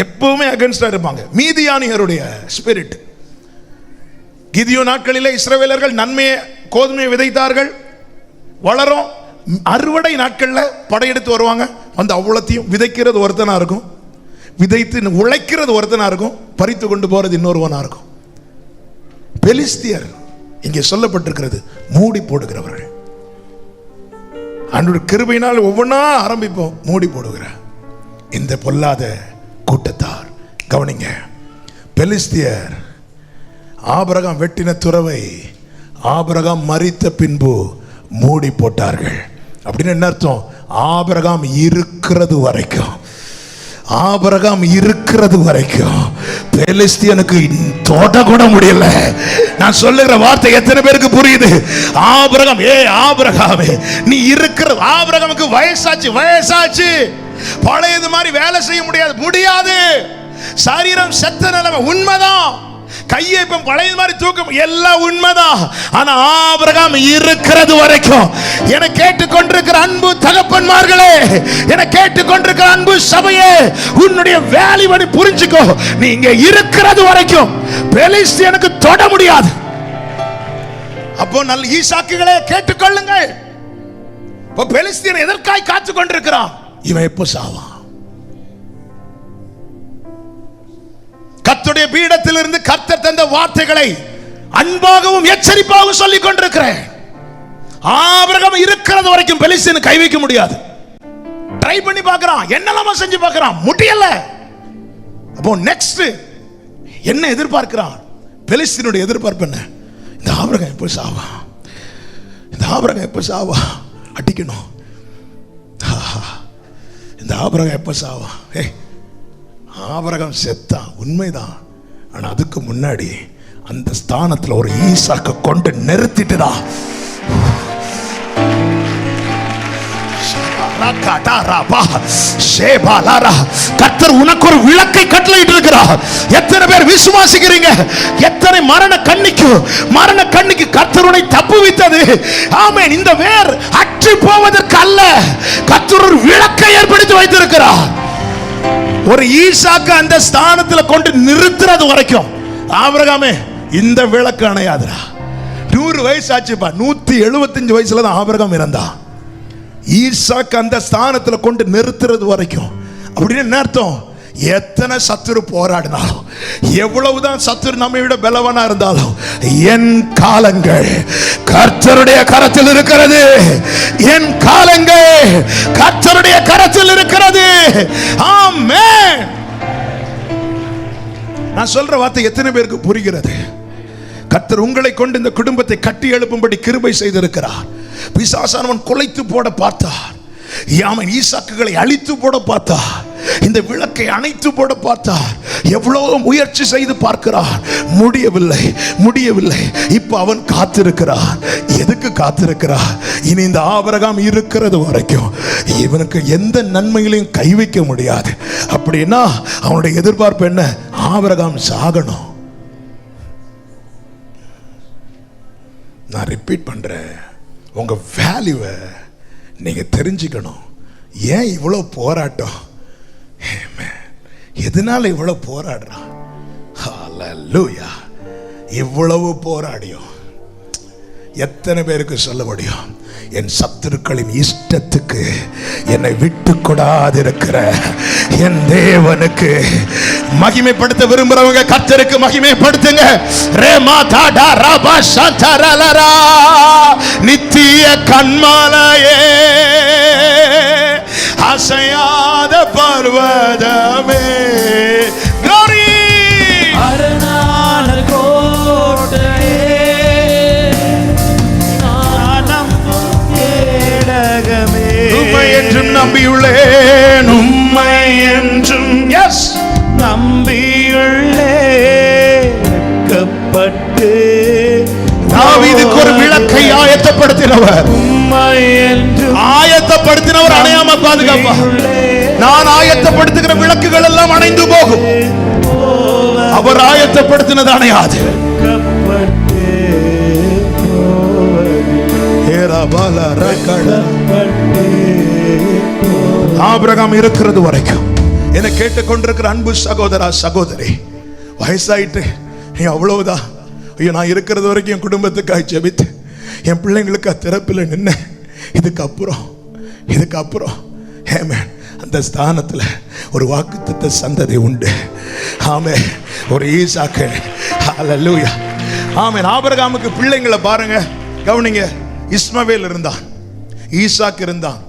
எப்பவுமே அகைன்ஸ்டா இருப்பாங்க. மீதியானியருடைய ஸ்பிரிட். கிதியோன் நாட்களிலே இஸ்ரவேலர்கள் நன்மையை கோதுமையை விதைத்தார்கள், வளரும். அறுவடை நாட்கள்ல படையெடுத்து வருவாங்க, வந்து அவ்வளத்தையும் விதைக்கிறது ஒருத்தனா இருக்கும், விதைத்து உழைக்கிறது ஒருத்தனா இருக்கும், பறித்து கொண்டு போறது இன்னொருவனா இருக்கும். பெலிஸ்தியர் இங்கே சொல்லப்பட்டிருக்கிறது மூடி போடுகிறவர்கள். ஆண்டவருடைய கிருபையினால் ஒவ்வொன்றா ஆரம்பிப்போம், மூடி போடுகிற இந்த பொல்லாத கூட்டத்தார். கவனிங்க, பெலிஸ்தியர் ஆபிரகாம் வெட்டின துறவை ஆபிரகாம் மரித்த பின்பு மூடி போட்டார்கள். அப்படின்னு என்ன அர்த்தம்? ஆபிரகாம் இருக்கிறது வரைக்கும், ஆபிரகாம் இருக்கிறது வரைக்கும் பெலிஸ்தியனுக்கு தோட்ட கூட முடியல. நான் சொல்லுகிற வார்த்தை எத்தனை பேருக்கு புரியுது? ஆபிரகாம், ஆபிரகாமே நீ இருக்கிற, ஆபிரகாமுக்கு வயசாச்சு, பழையது மாதிரி வேலை செய்ய முடியாது, சரீரம் செத்த நிலைமை, உண்மைதான். கையை இப்ப பழைய மாதிரி தூக்கம் எல்லாம் உண்மைதான். ஆனா ஆபிரகாம் இருக்கிறது வரைக்கும், என கேட்டுக்கொண்டிருக்கிற அன்பு தகப்பன்மார்களே, என கேட்டுக்கொண்டிருக்கிற அன்பு சபையே, உன்னுடைய வேலையை புரிஞ்சுக்கோ. நீங்க இருக்கிறது வரைக்கும் பெலிஸ்தியனுக்கு தொட முடியாது. அப்போ நல்ல ஈசாக்குகளே கேட்டுக்கொள்ளுங்கள். இப்போ பெலிஸ்தியன் எதற்காய் காத்து கொண்டிருக்கிறான்? இவன் எப்போ சாவான்? கர்த்தருடைய பீடத்தில் இருந்து கர்த்தர் தந்த வார்த்தைகளை அன்பாகவும் எச்சரிப்பாகவும் சொல்லிக் கொண்டிருக்கிறேன். ஆபிரகாம் இருக்கிறது வரைக்கும் பெலிஸ்தியன் கை வைக்க முடியாது. ட்ரை பண்ணி பார்க்கறான், என்னெல்லாம செஞ்சு பார்க்கறான், முடியல. அப்போ நெக்ஸ்ட் என்ன எதிர்பார்க்கிறான்? பெலிஸ்தியனுடைய எதிர்பார்ப்பு என்ன? இந்த ஆபிரகாம் எப்போ சாவா, இந்த ஆபிரகாம் எப்போ சாவா, அடிக்கணும். இந்த ஆபிரகாம் எப்போ சாவா? ஆபிரகாம் செத்தான், உண்மைதான். ஆனா அதுக்கு முன்னாடி அந்த ஸ்தானத்துல ஒரு ஈசாக்க கொண்டு நிறுத்திட்டுதான் கர்த்தர் உனக்கு ஒரு விளக்கை கட்டளையிட்டு இருக்கிறார். எத்தனை பேர் விசுவாசிக்கிறீங்க? எத்தனை மரண கண்ணிக்கு கர்த்தருடைய தப்புவித்தது. ஆமென். இந்த வேர் அற்று போவதற்கு அல்ல, கர்த்தர் ஒரு விளக்கை ஏற்படுத்தி வைத்திருக்கிறார். ஒரு ஈசாக்கு அந்த ஸ்தானத்தில் கொண்டு நிறுத்துறது வரைக்கும் ஆபிரகாமே இந்த விளக்கு அணையாதுடா. 100 வயசு ஆச்சுப்பா, 175 வயசுல தான் ஆபிரகாம் இறந்தான். ஈசாக்கு அந்த ஸ்தானத்தில் கொண்டு நிறுத்துறது வரைக்கும். அப்படின்னு என்ன அர்த்தம்? எத்தனை சத்துரு போராடினாலும், எவ்வளவுதான் சத்துரு நம்மை விட பலவானா இருந்தாலும், என் காலங்கள் கர்த்தருடைய கரத்தில் இருக்கிறது. என் காலங்கள் கர்த்தருடைய கரத்தில் இருக்கிறது. ஆமென். நான் சொல்ற வார்த்தை எத்தனை பேருக்கு புரிகிறது? கர்த்தர் உங்களை கொண்டு இந்த குடும்பத்தை கட்டி எழுப்பும்படி கிருபை செய்திருக்கிறார். பிசாசானவன் கொலைத்து போட பார்த்தார். யாமன் ஈசாக்குகளை அழித்து போட பார்த்தார். இந்த விளக்கை அணைத்து போட பார்த்தார். எவ்வளவு முயற்சி செய்து பார்க்கிறார், முடியவில்லை. இப்ப அவன் காத்திருக்கிறான். எதுக்கு காத்திருக்கிறார்? இனி இந்த ஆபிரகாம் இருக்கிறது வரைக்கும் இவனுக்கு எந்த நன்மைகளையும் கை வைக்க முடியாது. அப்படின்னா அவனுடைய எதிர்பார்ப்பு என்ன? ஆபிரகாம் சாகணும். நான் ரிப்பீட் பண்றேன், உங்க வேல்யூவை நீங்க தெரிஞ்சுக்கணும். ஏன் இவ்வளவு போராட்டம்? எதனால இவ்வளவு போராடுறான்? ஹல்லேலூயா. இவ்வளவு போராடியும் எத்தனை பேருக்கு சொல்ல முடியும்? என் சத்துருக்களின் இஷ்டத்துக்கு என்னை விட்டு கொடாதிருக்கிற என் தேவனுக்கு மகிமைப்படுத்த விரும்புறவங்க கர்த்தருக்கு மகிமைப்படுத்துங்க. நித்திய கண்மாலையே, அசையாத பர்வதமே, glory. அரணான கோட்டையே, நான் நம்பும் கேடகமே, உம்மை என்றும் நம்பியுள்ளேன், உம்மை என்றும் எஸ் நம்பியுள்ளேக்கப்பட்டு. தாவீதுக்கு ஒரு விளக்கை ஆயத்தப்படுத்தினவர், ஆயத்தப்படுத்தினவர் அணையாம பாதுகாப்பார். நான் ஆயத்தப்படுத்துகிற விளக்குகள் எல்லாம் அணைந்து போகும், அவர் ஆயத்தப்படுத்தினது அணையாது. ஆபிரகாம் இருக்கிறது வரைக்கும் என்னை கேட்டுக்கொண்டிருக்கிற அன்பு சகோதரா சகோதரி, வயசாயிட்டு நீ அவ்வளவுதான். ஐயோ, நான் இருக்கிறது வரைக்கும் என் குடும்பத்துக்காக ஜெபித்து என் பிள்ளைங்களுக்கு திறப்பில் நின்ன, இதுக்கப்புறம் ஆமென், அந்த ஸ்தானத்தில் ஒரு வாக்குத்தத்த சந்ததி உண்டு. ஆமென். ஒரு ஈசாக்கு. ஹல்லேலூயா. ஆமென். ஆபிரகாமுக்கு பிள்ளைங்களை பாருங்க, கவனிங்க. இஸ்மவேல் இருந்தான், ஈசாக்கு இருந்தான்,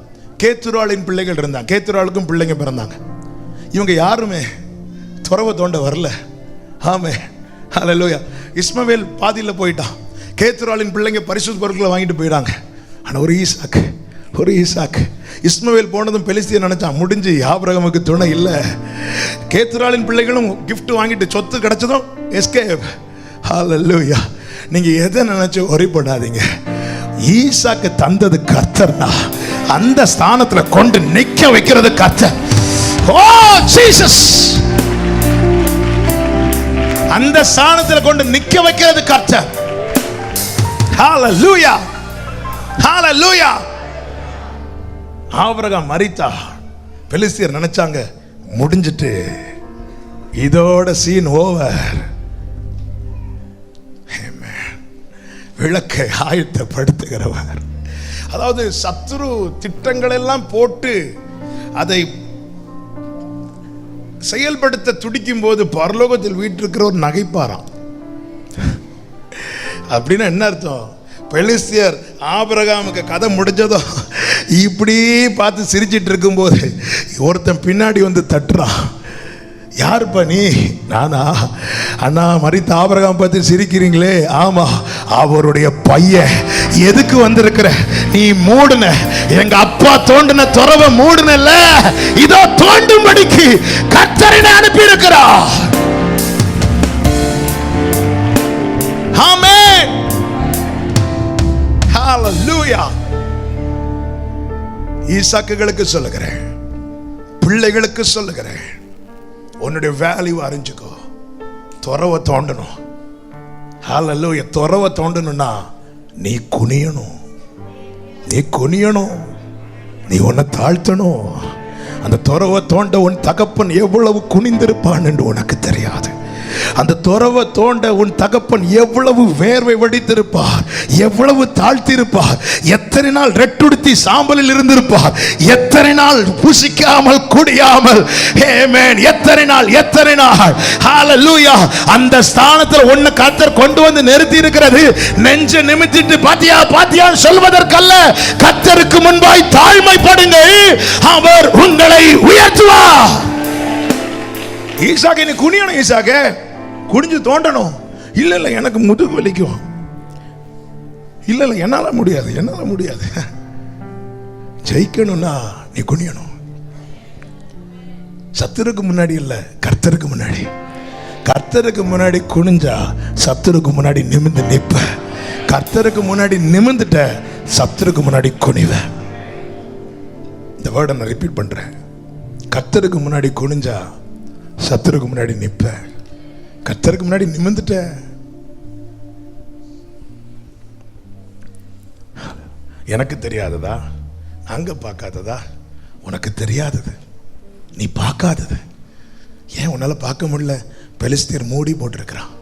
கேத்துராளின் பிள்ளைகள் இருந்தான். கேத்துராளுக்கும் பிள்ளைங்க பிறந்தாங்க. இவங்க யாருமே துறவை தோண்ட வரல. ஆமென். ஹல்லேலூயா. இஸ்மவேல் பாதியில் போயிட்டான். கேத்துராளின் பிள்ளைங்க பரிசுத்த பொருட்களை வாங்கிட்டு போயிடாங்க. ஆனால் ஒரு ஈசாக்கு இஸ்மவேல் போனதும் பெலிஸ்தியன் நினைச்சான், முடிஞ்சு ஆபிரகாமுக்கு துணை இல்லை. கேத்துராளின் பிள்ளைகளும் கிஃப்ட் வாங்கிட்டு சொத்து கிடைச்சதும் எஸ்கேப். ஹல்லேலூயா. நீங்க எதை நினைச்சு ஒரி பண்ணாதீங்க. ஈசாக்கு தந்தது கர்த்தர்னா அந்த ஸ்தானத்துல கொண்டு நிக்க வைக்கிறது கர்த்தர். ஓ ஜீசஸ், அந்த ஸ்தானத்துல கொண்டு நிக்க வைக்கிறது கர்த்தர். ஹல்லேலூயா, ஹல்லேலூயா. ஆபிரகாம் மரித்தா, பெலிஸ்தியர் நினைச்சாங்க முடிஞ்சிட்டு, இதோட சீன் ஓவர். விளக்கை ஆயத்தப்படுத்துகிறவர், அதாவது சத்துரு திட்டங்கள் எல்லாம் போட்டு அதை செயல்படுத்த துடிக்கும் போது பரலோகத்தில் வீற்றிருக்கிறவர் நகைப்பாராம். அப்படின்னா என்ன அர்த்தம்? பெலிஸ்தியர் ஆபிரகாமுக்கு கதை முடிஞ்சதோ இப்படி பார்த்து சிரிச்சிட்டு இருக்கும்போது ஒருத்தன் பின்னாடி வந்து தட்டுறான். யாருப்பா நீ? நானா? அண்ணா, மரித்த ஆபிரகாம் பார்த்து சிரிக்கிறீங்களே? ஆமா, அவருடைய பையன். எதுக்கு வந்திருக்கிற? நீ மூடுன, எங்க அப்பா தோண்டின துறவை மூடுனல்ல, இதோ தோண்டும்படிக்கு கர்த்தரை அனுப்பி இருக்கிறார். ஆமென், ஹல்லேலூயா. ஈசாக்குகளுக்கு சொல்லுகிறேன், பிள்ளைகளுக்கு சொல்லுகிறேன், உன்னுடைய வேல்யூ அறிஞ்சுக்கோ. துறவை தோண்டணும். ஹல்லேலூயா. துறவை தோண்டணும்னா நீ குனியணும், நீ குனியணும், நீ உன்னை தாழ்த்தணும். அந்த துறவை தோண்ட உன் தகப்பன் எவ்வளவு குனிந்திருப்பான் என்று உனக்கு தெரியாது. அந்த துறவை தோண்ட உன் தகப்பன் எவ்வளவு வேர்வை வடித்திருப்பார், எவ்வளவு தாழ்த்திருப்பார், எத்தனை நாள் ரெட்டுடுத்தி சாம்பலில் இருந்திருப்பார், எத்தனை நாள் புசிக்காமல் குடியாமல், ஆமென், எத்தனை நாள். ஹல்லேலூயா. அந்த ஸ்தானத்தில் உன்னை கர்த்தர் கொண்டு வந்து நிறுத்தி இருக்கிறது நெஞ்ச நிமித்திட்டு பாத்தியா சொல்வதற்கல்ல. கர்த்தருக்கு முன்பாய் தாழ்மைப்படுங்கள், அவர் உங்களை உயர்த்துவார். ஈசாக்கு, நீ குனியணும். ஈசாக்க குனிஞ்சு தோண்டணும். இல்ல எனக்கு முதுகு வலிக்கும், இல்ல என்னால முடியாது. ஜெயிக்கணும்னா நீ குனியணும். சத்துருக்கு முன்னாடி இல்ல, கர்த்தருக்கு முன்னாடி. கர்த்தருக்கு முன்னாடி குனிஞ்சா சத்துருக்கு முன்னாடி நிமிந்து நிற்ப. கர்த்தருக்கு முன்னாடி நிமிந்துட்ட சத்துருக்கு முன்னாடி குனிவ. இந்த வேர்டை நான் ரிப்பீட் பண்றேன். கர்த்தருக்கு முன்னாடி குனிஞ்சா சத்துருக்கு முன்னாடி நிற்ப. கர்த்தருக்கு முன்னாடி நிமிந்துட்ட. எனக்கு தெரியாததா, அங்க பார்க்காததா, உனக்கு தெரியாதது, நீ பார்க்காதது. ஏன் உன்னால பார்க்க முடியல? பெலிஸ்தியர் மூடி போட்டிருக்கிறான்.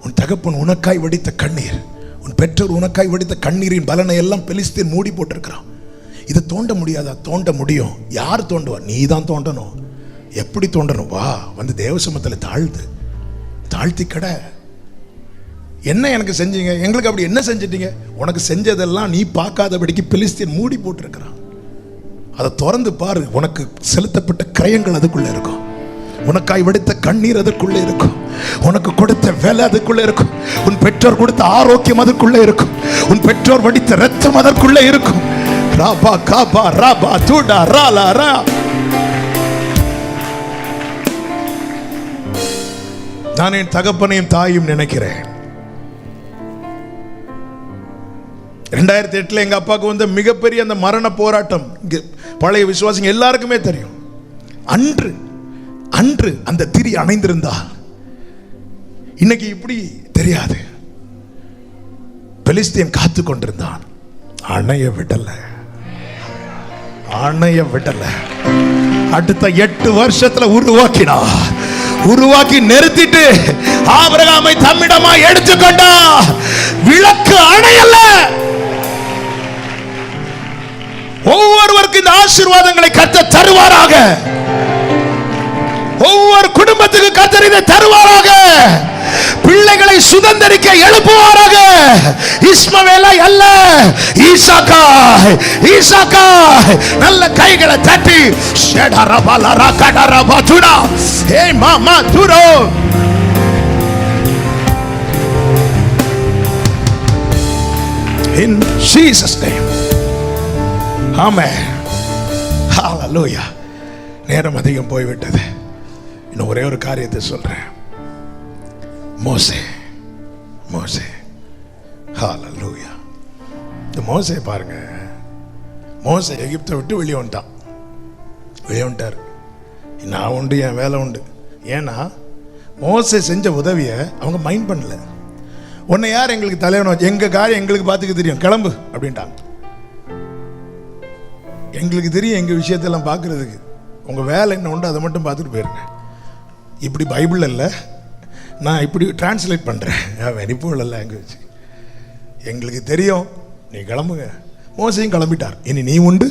உன் தகப்பன் உனக்காய் வடித்த கண்ணீர், உன் பெற்றோர் உனக்காய் வடித்த கண்ணீரின் பலனை எல்லாம் பெலிஸ்தியர் மூடி போட்டிருக்கிறான். இதை தோண்ட முடியாதா? தோண்ட முடியும். யார் தோண்டுவா? நீ தான் தோண்டணும். எப்படி தோண்டணும்? வா, வந்து தேவசமத்தில் தாழ்த்தி கடை. என்ன எனக்கு செஞ்சீங்க? எங்களுக்கு அப்படி என்ன செஞ்சிட்டீங்க? உனக்கு செஞ்சதெல்லாம் நீ பார்க்காதபடிக்கு பெலிஸ்தியன் மூடி போட்டிருக்கிறான். அதை திறந்து பாரு. உனக்கு செலுத்தப்பட்ட கிரயங்கள் அதுக்குள்ள இருக்கும், உனக்காய் வடித்த கண்ணீர் அதற்குள்ளே இருக்கும், உனக்கு கொடுத்த வேலை அதுக்குள்ளே இருக்கும், உன் பெற்றோர் கொடுத்த ஆரோக்கியம் அதுக்குள்ளே இருக்கும், உன் பெற்றோர் வடித்த ரத்தம் அதற்குள்ளே இருக்கும். ராபா காபா ராபா தூடா ராலா ரா. நான் என் தகப்பனையும் தாயும் நினைக்கிறேன். 2008 எங்க அப்பாவுக்கு வந்த மிகப்பெரிய அந்த மரண போராட்டம் பழைய விசுவாசிங்க எல்லாருக்குமே தெரியும். அன்று அந்த திரி அணைந்திருந்தா இன்னைக்கு இப்படி தெரியாது. பெலிஸ்தியன் காத்து கொண்டிருந்தான், அணைய விடல. அடுத்த 8 வருஷத்துல உருவாக்கி நிறுத்திட்டு ஆபிரகாமை தம்மிடமா எடுத்துக்கொண்டா. விளக்கு அணையல்ல. ஒவ்வொருவருக்கு இந்த ஆசீர்வாதங்களை கர்த்தர் தருவாராக. ஒவ்வொரு குடும்பத்துக்கு கர்த்தர் இதை தருவாராக. பிள்ளைகளை சுதந்தரிக்க எழுப்புவாராக. இஸ்மவேலை அல்ல, ஈசாக்கா. நல்ல கைகளை தட்டி in Jesus name. Amen. Hallelujah. நேரம் அதிகம் போய்விட்டது. இன்னும் ஒரே ஒரு காரியத்தை சொல்றேன். மோசே ஹல்லேலூயா. இந்த மோசே பாருங்க. மோசே எகிப்தை விட்டு வெளியே வந்துட்டார். நான் உண்டு, என் வேலை உண்டு. ஏன்னா மோசே செஞ்ச உதவியை அவங்க மைண்ட் பண்ணல. உன்னை யார் எங்களுக்கு தலைவனும், எங்க காரியம் எங்களுக்கு பார்த்துக்க தெரியும், கிளம்பு அப்படின்ட்டாங்க. எங்களுக்கு தெரியும் எங்க விஷயத்தெல்லாம் பார்க்கறதுக்கு, உங்க வேலை என்ன உண்டு அதை மட்டும் பார்த்துட்டு போயிருங்க. இப்படி பைபிள் இல்லை, நான் இப்படி டிரான்ஸ்லேட் பண்ணுறேன். வெனிப்போல லாங்குவேஜ் எங்களுக்கு தெரியும், நீ கிளம்புங்க. மோசையும் கிளம்பிட்டார். இனி நீ உண்டு,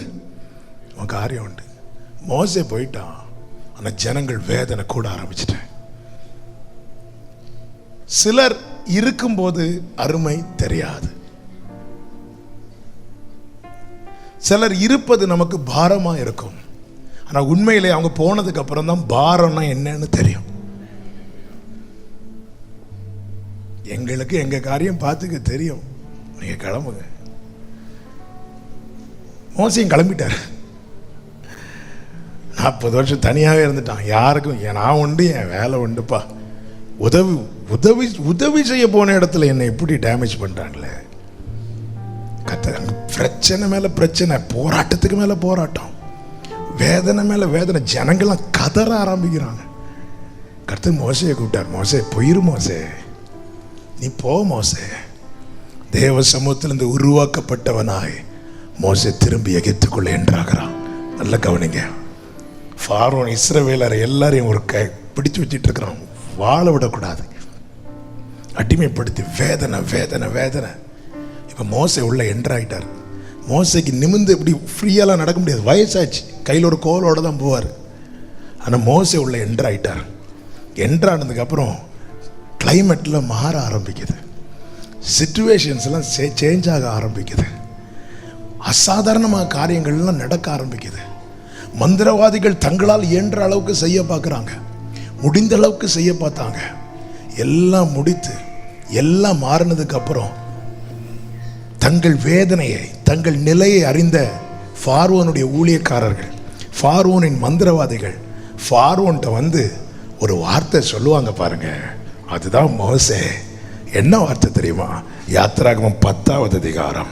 உன் காரியம் உண்டு. மோசே போயிட்டான். ஆனால் ஜனங்கள் வேதனை கூட ஆரம்பிச்சிட்டேன். சிலர் இருக்கும்போது அருமை தெரியாது. சிலர் இருப்பது நமக்கு பாரமா இருக்கும். ஆனா உண்மையிலே அவங்க போனதுக்கு அப்புறம் தான் பாரம்னா என்னன்னு தெரியும். எங்களுக்கு எங்க காரியம் பார்த்துக்க தெரியும், நீங்க கிளம்புங்க. மோசையும் கிளம்பிட்டார். 40 வருஷம் தனியாவே இருந்துட்டான். யாருக்கும் நான் உண்டு, என் வேலை உண்டுப்பா. உதவி செய்ய போன இடத்துல என்னை எப்படி டேமேஜ் பண்றாங்களே. பிரச்சனை மேல பிரச்சனை, போராட்டத்துக்கு மேல போராட்டம், வேதனை மேல வேதனை, ஜனங்கள்லாம் கதற ஆரம்பிக்கிறாங்க. கர்த்தர் மோசையை கூப்பிட்டார். மோசே போயிரு, மோசே நீ போ மோசே. தேவ சமூகத்திலிருந்து உருவாக்கப்பட்டவனாய் மோசே திரும்பி எகிப்துக்குள்ள என்றாகிறான். நல்ல கவனிங்க, ஃபாரோன் இஸ்ரவேலரை எல்லாரையும் ஒரு பிடிச்சு வச்சுட்டு இருக்கிறான். வாழ விடக்கூடாது, அடிமைப்படுத்தி வேதனை வேதனை வேதனை. இப்போ மோசே உள்ள என்ட்ராயிட்டார். மோசைக்கு நிமிந்து இப்படி ஃப்ரீயெல்லாம் நடக்க முடியாது, வயசாச்சு, கையில் ஒரு கோலோடு தான் போவார். ஆனால் மோசே உள்ள என்ட்ராயிட்டார். என்ட்ரானதுக்கப்புறம் கிளைமேட்டில் மாற ஆரம்பிக்குது, சிச்சுவேஷன்ஸ்லாம் சேஞ்ச் ஆக ஆரம்பிக்குது, அசாதாரணமாக காரியங்கள்லாம் நடக்க ஆரம்பிக்குது. மந்திரவாதிகள் தங்களால் இயன்ற அளவுக்கு செய்ய பார்க்குறாங்க, முடிந்த அளவுக்கு செய்ய பார்த்தாங்க. எல்லாம் முடித்து எல்லாம் மாறினதுக்கு அப்புறம் தங்கள் வேதனையை, தங்கள் நிலையை அறிந்த பார்வோனுடைய ஊழியக்காரர்கள், பார்வோனின் மந்திரவாதிகள் பார்வோன்ட்ட வந்து ஒரு வார்த்தை சொல்லுவாங்க பாருங்க. அதுதான் மோசே. என்ன வார்த்தை தெரியுமா? யாத்திராகமம் 10வது அதிகாரம்,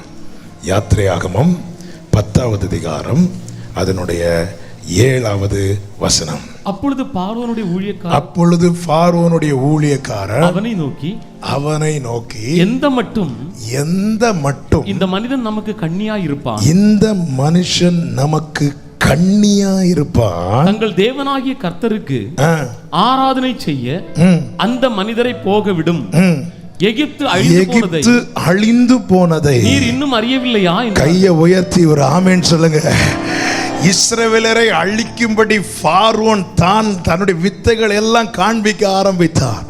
யாத்திரையாகமம் 10வது அதிகாரம் அதனுடைய 7வது வசனம். அப்பொழுது பார்வோனுடைய ஊழியக்காரர் அவனை நோக்கி எந்த மட்டும் இந்த மனிதன் நமக்கு கண்ணியா இருப்பான், இந்த மனுஷன் நமக்கு கண்ணியா இருப்பான், தங்கள் தேவனாகிய கர்த்தருக்கு ஆராதனை செய்ய அந்த மனிதரை போக விடும், எகிப்து அழிந்து போனதை நீர் இன்னும் அறியவில்லையா? கையை உயர்த்தி ஒரு ஆமென் சொல்லுங்க. இஸ்ரவேலரை அழிக்கும்படி பார்வோன் தான் தன்னுடைய வித்தைகள் எல்லாம் காண்பிக்க ஆரம்பித்தார்.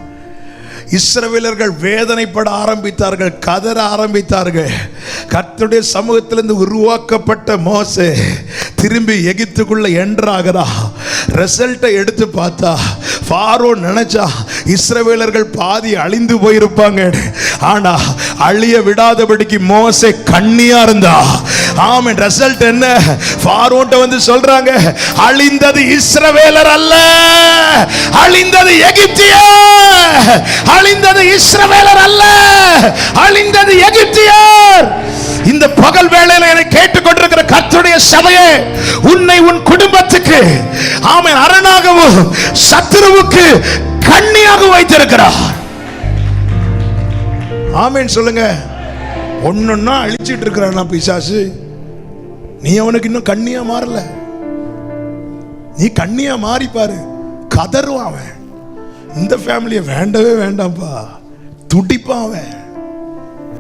இஸ்ரவேலர்கள் வேதனைப்பட ஆரம்பித்தார்கள், கதற ஆரம்பித்தார்கள். கர்த்தருடைய சமூகத்திலிருந்து உருவாக்கப்பட்ட மோசே திரும்பி எகிப்துக்குள்ள என்றாகிறா. ரிசல்ட்டை எடுத்து பார்த்தா பார்வோன் நினைச்சா இஸ்ரவேலர்கள் பாதி அழிந்து போயிருப்பாங்க. ஆனா அழிய விடாதபடிக்கு மோசே கண்ணியா இருந்தா. ஆமென். ரிசல்ட் என்ன? பார்வோன்ட்ட வந்து சொல்றாங்க, அழிந்தது இஸ்ரவேலர் அல்ல, அழிந்தது எகிப்தியர். அழிந்தது இஸ்ரவேலர் அல்ல, அழிந்தது எகிப்தியர். இந்த பகல் வேளையில என்னை கேட்டுக்கொண்டிருக்கிற கர்த்தருடைய சபையே, உன்னை உன் குடும்பத்துக்கு ஆமென் அரணாகவும் சத்துருவுக்கு கண்ணியாக வைத்திருக்கிறார். ஆமென் சொல்லுங்க. ஒன்னொன்னா அழிச்சிட்டு இருக்கிறான் பிசாசு. நீ அவனுக்கு இன்னும் கண்ணியா மாறல. நீ கண்ணியா மாறி பாரு, கதறுவான் அவன். இந்த ஃபேமிலியை வேண்டவே வேண்டாம்பா, துடிப்பான் அவன்.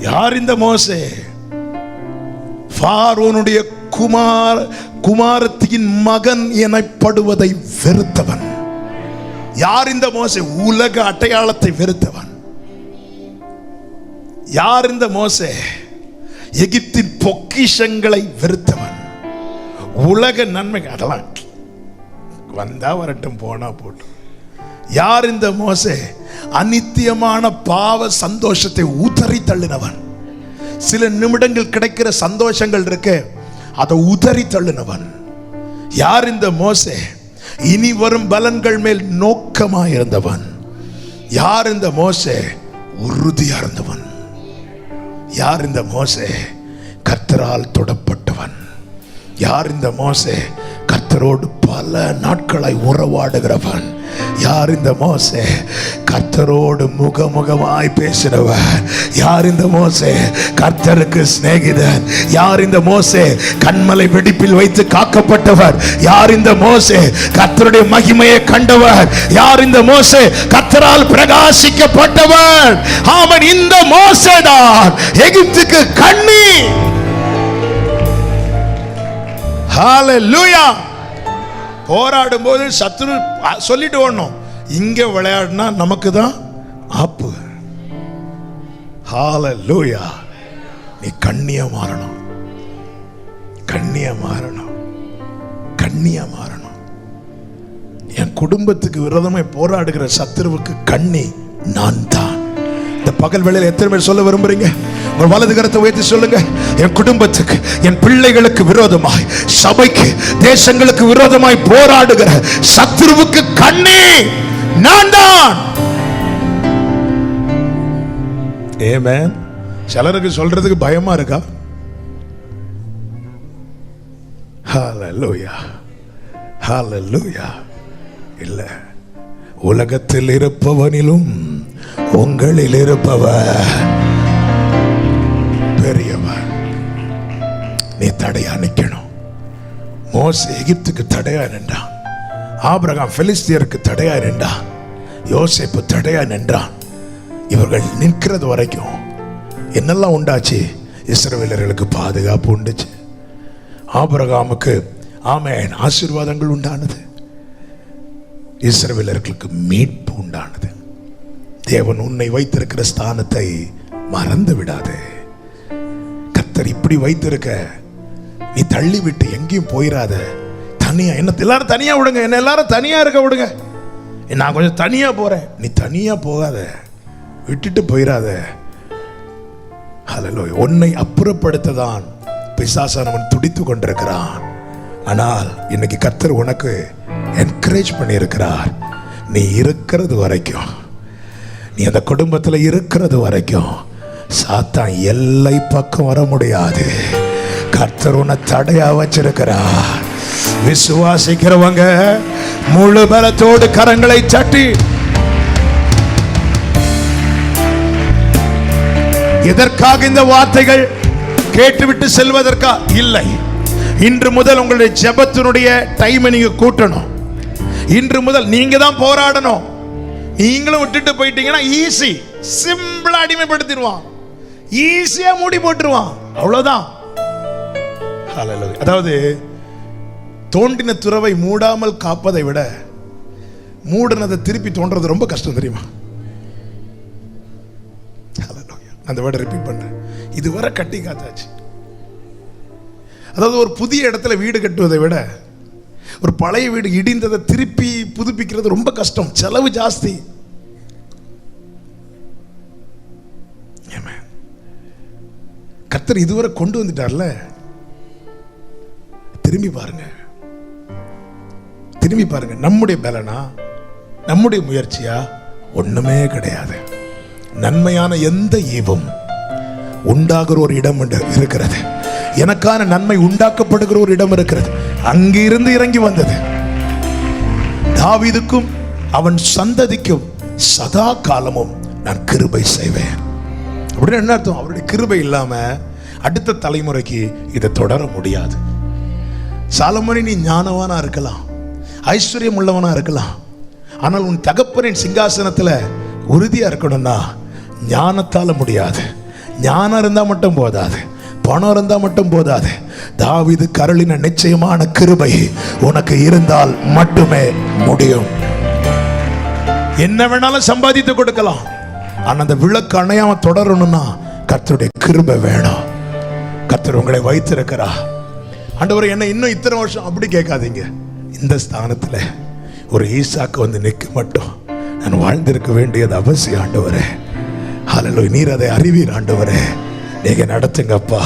யார் இந்த மோசே? பார்வோனுடைய குமாரத்தின் மகன் எனப்படுவதை வெறுத்தவன். யார் இந்த மோசே? உலக அடையாளத்தை வெறுத்தவன். யார் இந்த மோசே? எகிப்தின் பொக்கிஷங்களை வெறுத்தவன். உலக நன்மை அதெல்லாம் வந்தா வரட்டும், போனா போட்டும். யார் இந்த மோசே? அநித்தியமான பாவ சந்தோஷத்தை உதறி தள்ளினவன். சில நிமிடங்கள் கிடைக்கிற சந்தோஷங்கள் இருக்கு, அதை உதறி தள்ளினவன். யார் இந்த மோசே? இனி வரும் பலன்கள் மேல் நோக்கமாக இருந்தவன். யார் இந்த மோசே? உறுதியா இருந்தவன். யார் இந்த மோசே? கர்த்தரால் தொடப்பட்டவன். யார் இந்த மோசே? கர்த்தரோடு பல நாட்களாய் உறவாடுகிறவன். யார் இந்த மோசே? கர்த்தரோடு முகமுகமாய் பேசினவன். யார் இந்த மோசே? கர்த்தருக்கு சிநேகிதன். யார் இந்த மோசே? கண்மலை வெடிப்பில் வைத்து காக்கப்பட்டவர். யார் இந்த மோசே? கர்த்தருடைய மகிமையை கண்டவர். யார் இந்த மோசே? கர்த்தரால் பிரகாசிக்கப்பட்டவர். ஆமென். இந்த மோசே தான் எகிப்துக்கு கண்ணி. ஹalleluya. போராடும் போது சத்துரு சொல்லிட்டு ஓடணும், இங்க விளையாடினா நமக்கு தான் ஆப்பு. ஹalleluya. நீ கண்ணியா மாறணும், கண்ணியா மாறணும், கண்ணியா மாறணும். என் குடும்பத்துக்கு விரோதமாய் போராடுகிற சத்துருவுக்கு கண்ணி நான் தான். இந்த பகல் வேளையில் எத்தனை பேர் சொல்ல விரும்புறீங்க? ஒரு வலது கரத்தை உயர்த்தி சொல்லுங்க. என் குடும்பத்துக்கு, என் பிள்ளைகளுக்கு விரோதமாய், சபைக்கு, தேசங்களுக்கு விரோதமாய் போராடுகிற சத்துருவுக்கு கண்ணி நான் தான். ஆமென். சிலருக்கு சொல்றதுக்கு பயமா இருக்கா? ஹல்லேலூயா, ஹல்லேலூயா. இல்ல, உலகத்தில் இருப்பவனிலும் உங்களில் இருப்பவர் பெரியவர். நீ தடையா நிக்கணும். மோசே எகிப்துக்கு தடையா நின்றான், ஆபிரகாம் பெலிஸ்தியருக்கு தடையா நின்றான், யோசேப்பு தடையா நின்றான். இவர்கள் நிற்கிறது வரைக்கும் என்னெல்லாம் உண்டாச்சு? இஸ்ரவேலர்களுக்கு பாதுகாப்பு உண்டுச்சு, ஆபிரகாமுக்கு ஆமென் ஆசீர்வாதங்கள் உண்டானது, இஸ்ரவேலர்களுக்கு மீட்பு உண்டானது. தேவன் உன்னை வைத்திருக்கிற ஸ்தானத்தை மறந்து விடாதே. கர்த்தர் இப்படி வைத்திருக்க நீ தள்ளி விட்டு எங்கேயும் போயிடாத. தனியா என்ன எல்லாரும் தனியா விடுங்க, என்ன எல்லாரும் தனியா இருக்க விடுங்க, நான் கொஞ்சம் தனியா போறேன். நீ தனியா போகாத, விட்டுட்டு போயிடாத. ஹல்லேலூயா. உன்னை அப்புறப்படுத்ததான் பிசாசானவன் துடித்து கொண்டிருக்கிறான். ஆனால் இன்னைக்கு கர்த்தர் உனக்கு என்கரேஜ் பண்ணி இருக்கிறார். நீ இருக்கிறது வரைக்கும், நீ அந்த குடும்பத்தில் இருக்கிறது வரைக்கும் சாத்தான் எல்லை பக்கம் வர முடியாது. கர்த்தர் உன்னை தடையா வச்சிருக்கிறார். விசுவாசிக்கிறவங்க முழு பலத்தோடு கரங்களை தட்டி, எதற்காக இந்த வார்த்தைகள் கேட்டுவிட்டு செல்வதற்கா இல்லை. இன்று முதல் உங்களுடைய ஜெபத்தினுடைய டைமை நீங்க கூட்டணும். இன்று முதல் நீங்க தான் போராடணும். நீங்களும் விட்டுட்டு போயிட்டீங்கன்னா ஈஸி, சிம்பிளா அடிமைப்படுத்திடுவான், ஈஸியா மூடி போட்டுருவான், அவ்வளவுதான். அதாவது தோண்டின துறவை மூடாமல் காப்பதை விட மூடினதை திருப்பி தோன்றது ரொம்ப கஷ்டம், தெரியுமா? அந்த வேர்டை ரிப்பீட் பண்றேன். இதுவரை கட்டி காத்தாச்சு. அதாவது ஒரு புதிய இடத்துல வீடு கட்டுவதை விட ஒரு பழைய வீடு இடிந்ததை திருப்பி புதுப்பிக்கிறது ரொம்ப கஷ்டம், செலவு ஜாஸ்தி. கர்த்தர் இதுவரை கொண்டு வந்துட்டார்ல, திரும்பி பாருங்க, திரும்பி பாருங்க. நம்முடைய பலனா, நம்முடைய முயற்சியா? ஒண்ணுமே கிடையாது. நன்மையான எந்த ஈவும் உண்டாகிற ஒரு இடம் இருக்கிறது. எனக்கான நன்மை உண்டாக்கப்படுகிற ஒரு இடம் இருக்கிறது. அங்கிருந்து இறங்கி வந்தது. தாவீதுக்கும் அவன் சந்ததிக்கும் சதா காலமும் நான் கிருபை செய்வேன். அப்படின்னு என்ன அர்த்தம்? அவருடைய கிருபை இல்லாம அடுத்த தலைமுறைக்கு இதை தொடர முடியாது. சாலமோனே, நீ ஞானவானா இருக்கலாம், ஐஸ்வர்யம் உள்ளவனா இருக்கலாம், ஆனால் உன் தகப்பனின் சிங்காசனத்துல உறுதியா இருக்கணும்னா ஞானத்தால முடியாது. ஞானம் இருந்தா மட்டும் போதாது, பணம் இருந்தா மட்டும் போதாது. தாவீது கருளின நிச்சயமான கிருபை உனக்கு இருந்தால் மட்டுமே முடியும். என்ன வேணாலும் சம்பாதித்து கொடுக்கலாம், ஆனா அந்த விளக்கு அணையாம தொடரணும்னா கர்த்தருடைய கிருபை வேணும். கர்த்தர் உங்களை வைத்திருக்கிறா. ஆண்டவரே, என்ன இன்னும் இத்தனை வருஷம் அப்படி கேட்காதீங்க. இந்த ஸ்தானத்துல ஒரு ஈசாக்கு வந்து நிற்க மட்டும் நான் வாழ்ந்திருக்க வேண்டியது அவசியம். ஆண்டவரே, ஹல்லேலூயா, நீர் அதை அறிவீர். ஆண்டவரே, நீங்க நடத்துங்கப்பா.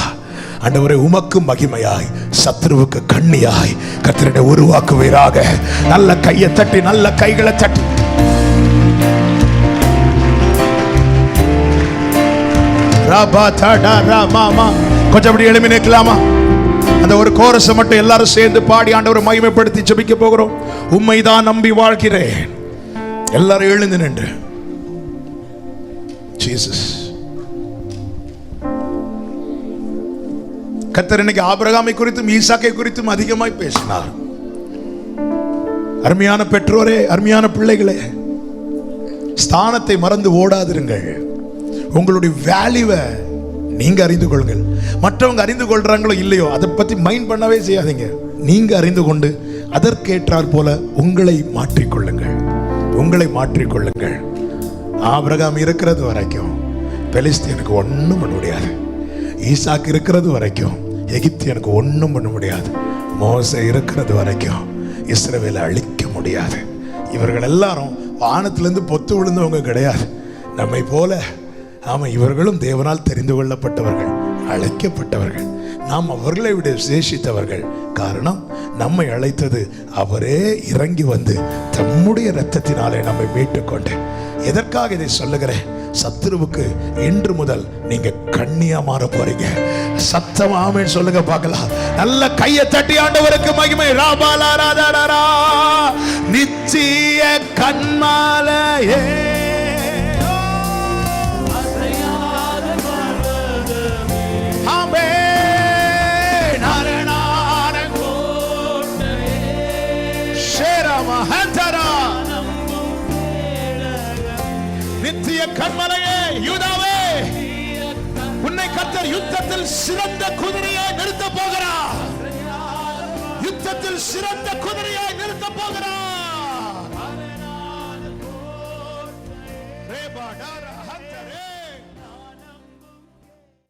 ஆண்டவரே, உமக்கு மகிமையாய், சத்ருவுக்கு கண்ணியாய் கர்த்தரை உருவாக்குவீராக. நல்ல கையை தட்டி, நல்ல கைகளை தட்டி. கொஞ்சம் அப்படி எழுப்பி நிற்கலாமா? அந்த ஒரு கோரஸை மட்டும் எல்லாரும் சேர்ந்து பாடி ஆண்டவரை மகிமைப்படுத்தி ஜெபிக்க போகிறோம். உம்மைதான் நம்பி வாழ்கிறேன். எல்லாரும் எழுந்து நின்று ஜீசஸ். கர்த்தர் இன்னைக்கு ஆபிரகாமை குறித்தும் ஈசாக்கை குறித்தும் அதிகமாய் பேசினார். அருமையான பெற்றோரே, அருமையான பிள்ளைகளே, ஸ்தானத்தை மறந்து ஓடாதிருங்கள். உங்களுடைய வேல்யூவை நீங்க அறிந்து கொள்ளுங்கள். மற்றவங்க அறிந்து கொள்றாங்களோ இல்லையோ அதை பத்தி மைண்ட் பண்ணவே செய்யாதீங்க. நீங்க அறிந்து கொண்டு அதற்கேற்றார் போல உங்களை மாற்றிக்கொள்ளுங்கள், உங்களை மாற்றிக்கொள்ளுங்கள். ஆபிரகாம் இருக்கிறது வரைக்கும் பெலிஸ்தீனுக்கு ஒன்றும் பண்ண முடியாது. ஈசாக்கு இருக்கிறது வரைக்கும் எகிப்தியனுக்கு ஒன்றும் பண்ண முடியாது. மோசே இருக்கிறது வரைக்கும் இஸ்ரவேலை அழிக்க முடியாது. இவர்கள் எல்லாரும் வானத்திலிருந்து பொத்து விழுந்தவங்க கிடையாது, நம்மை போல. ஆமா, இவர்களும் தேவனால் தெரிந்து கொள்ளப்பட்டவர்கள், அழைக்கப்பட்டவர்கள். நாம் அவர்களை விட விசேஷித்தவர்கள். காரணம், நம்மை அழைத்தது அவரே இறங்கி வந்து தம்முடைய இரத்தத்தினாலே நம்மை மீட்டுக்கொண்டு. எதற்காக இதை சொல்லுகிறேன்? சத்துருவுக்கு இன்று முதல் நீங்க கண்ணியா மாற போறீங்க. சத்தம் ஆமென் சொல்லுங்க பார்க்கலாம். நல்ல கையை தட்டி ஆண்டவருக்கு மகிமை. ராபாலா ராதாரா நித்திய கண்மாலையே நித்திய கண்மலையே யூதாவே, உன்னை கர்த்தர் யுத்தத்தில் சிறந்த குதிரையாய் நிறுத்த போகிறார். யுத்தத்தில் சிறந்த குதிரையாய் நிறுத்த போகிறார்.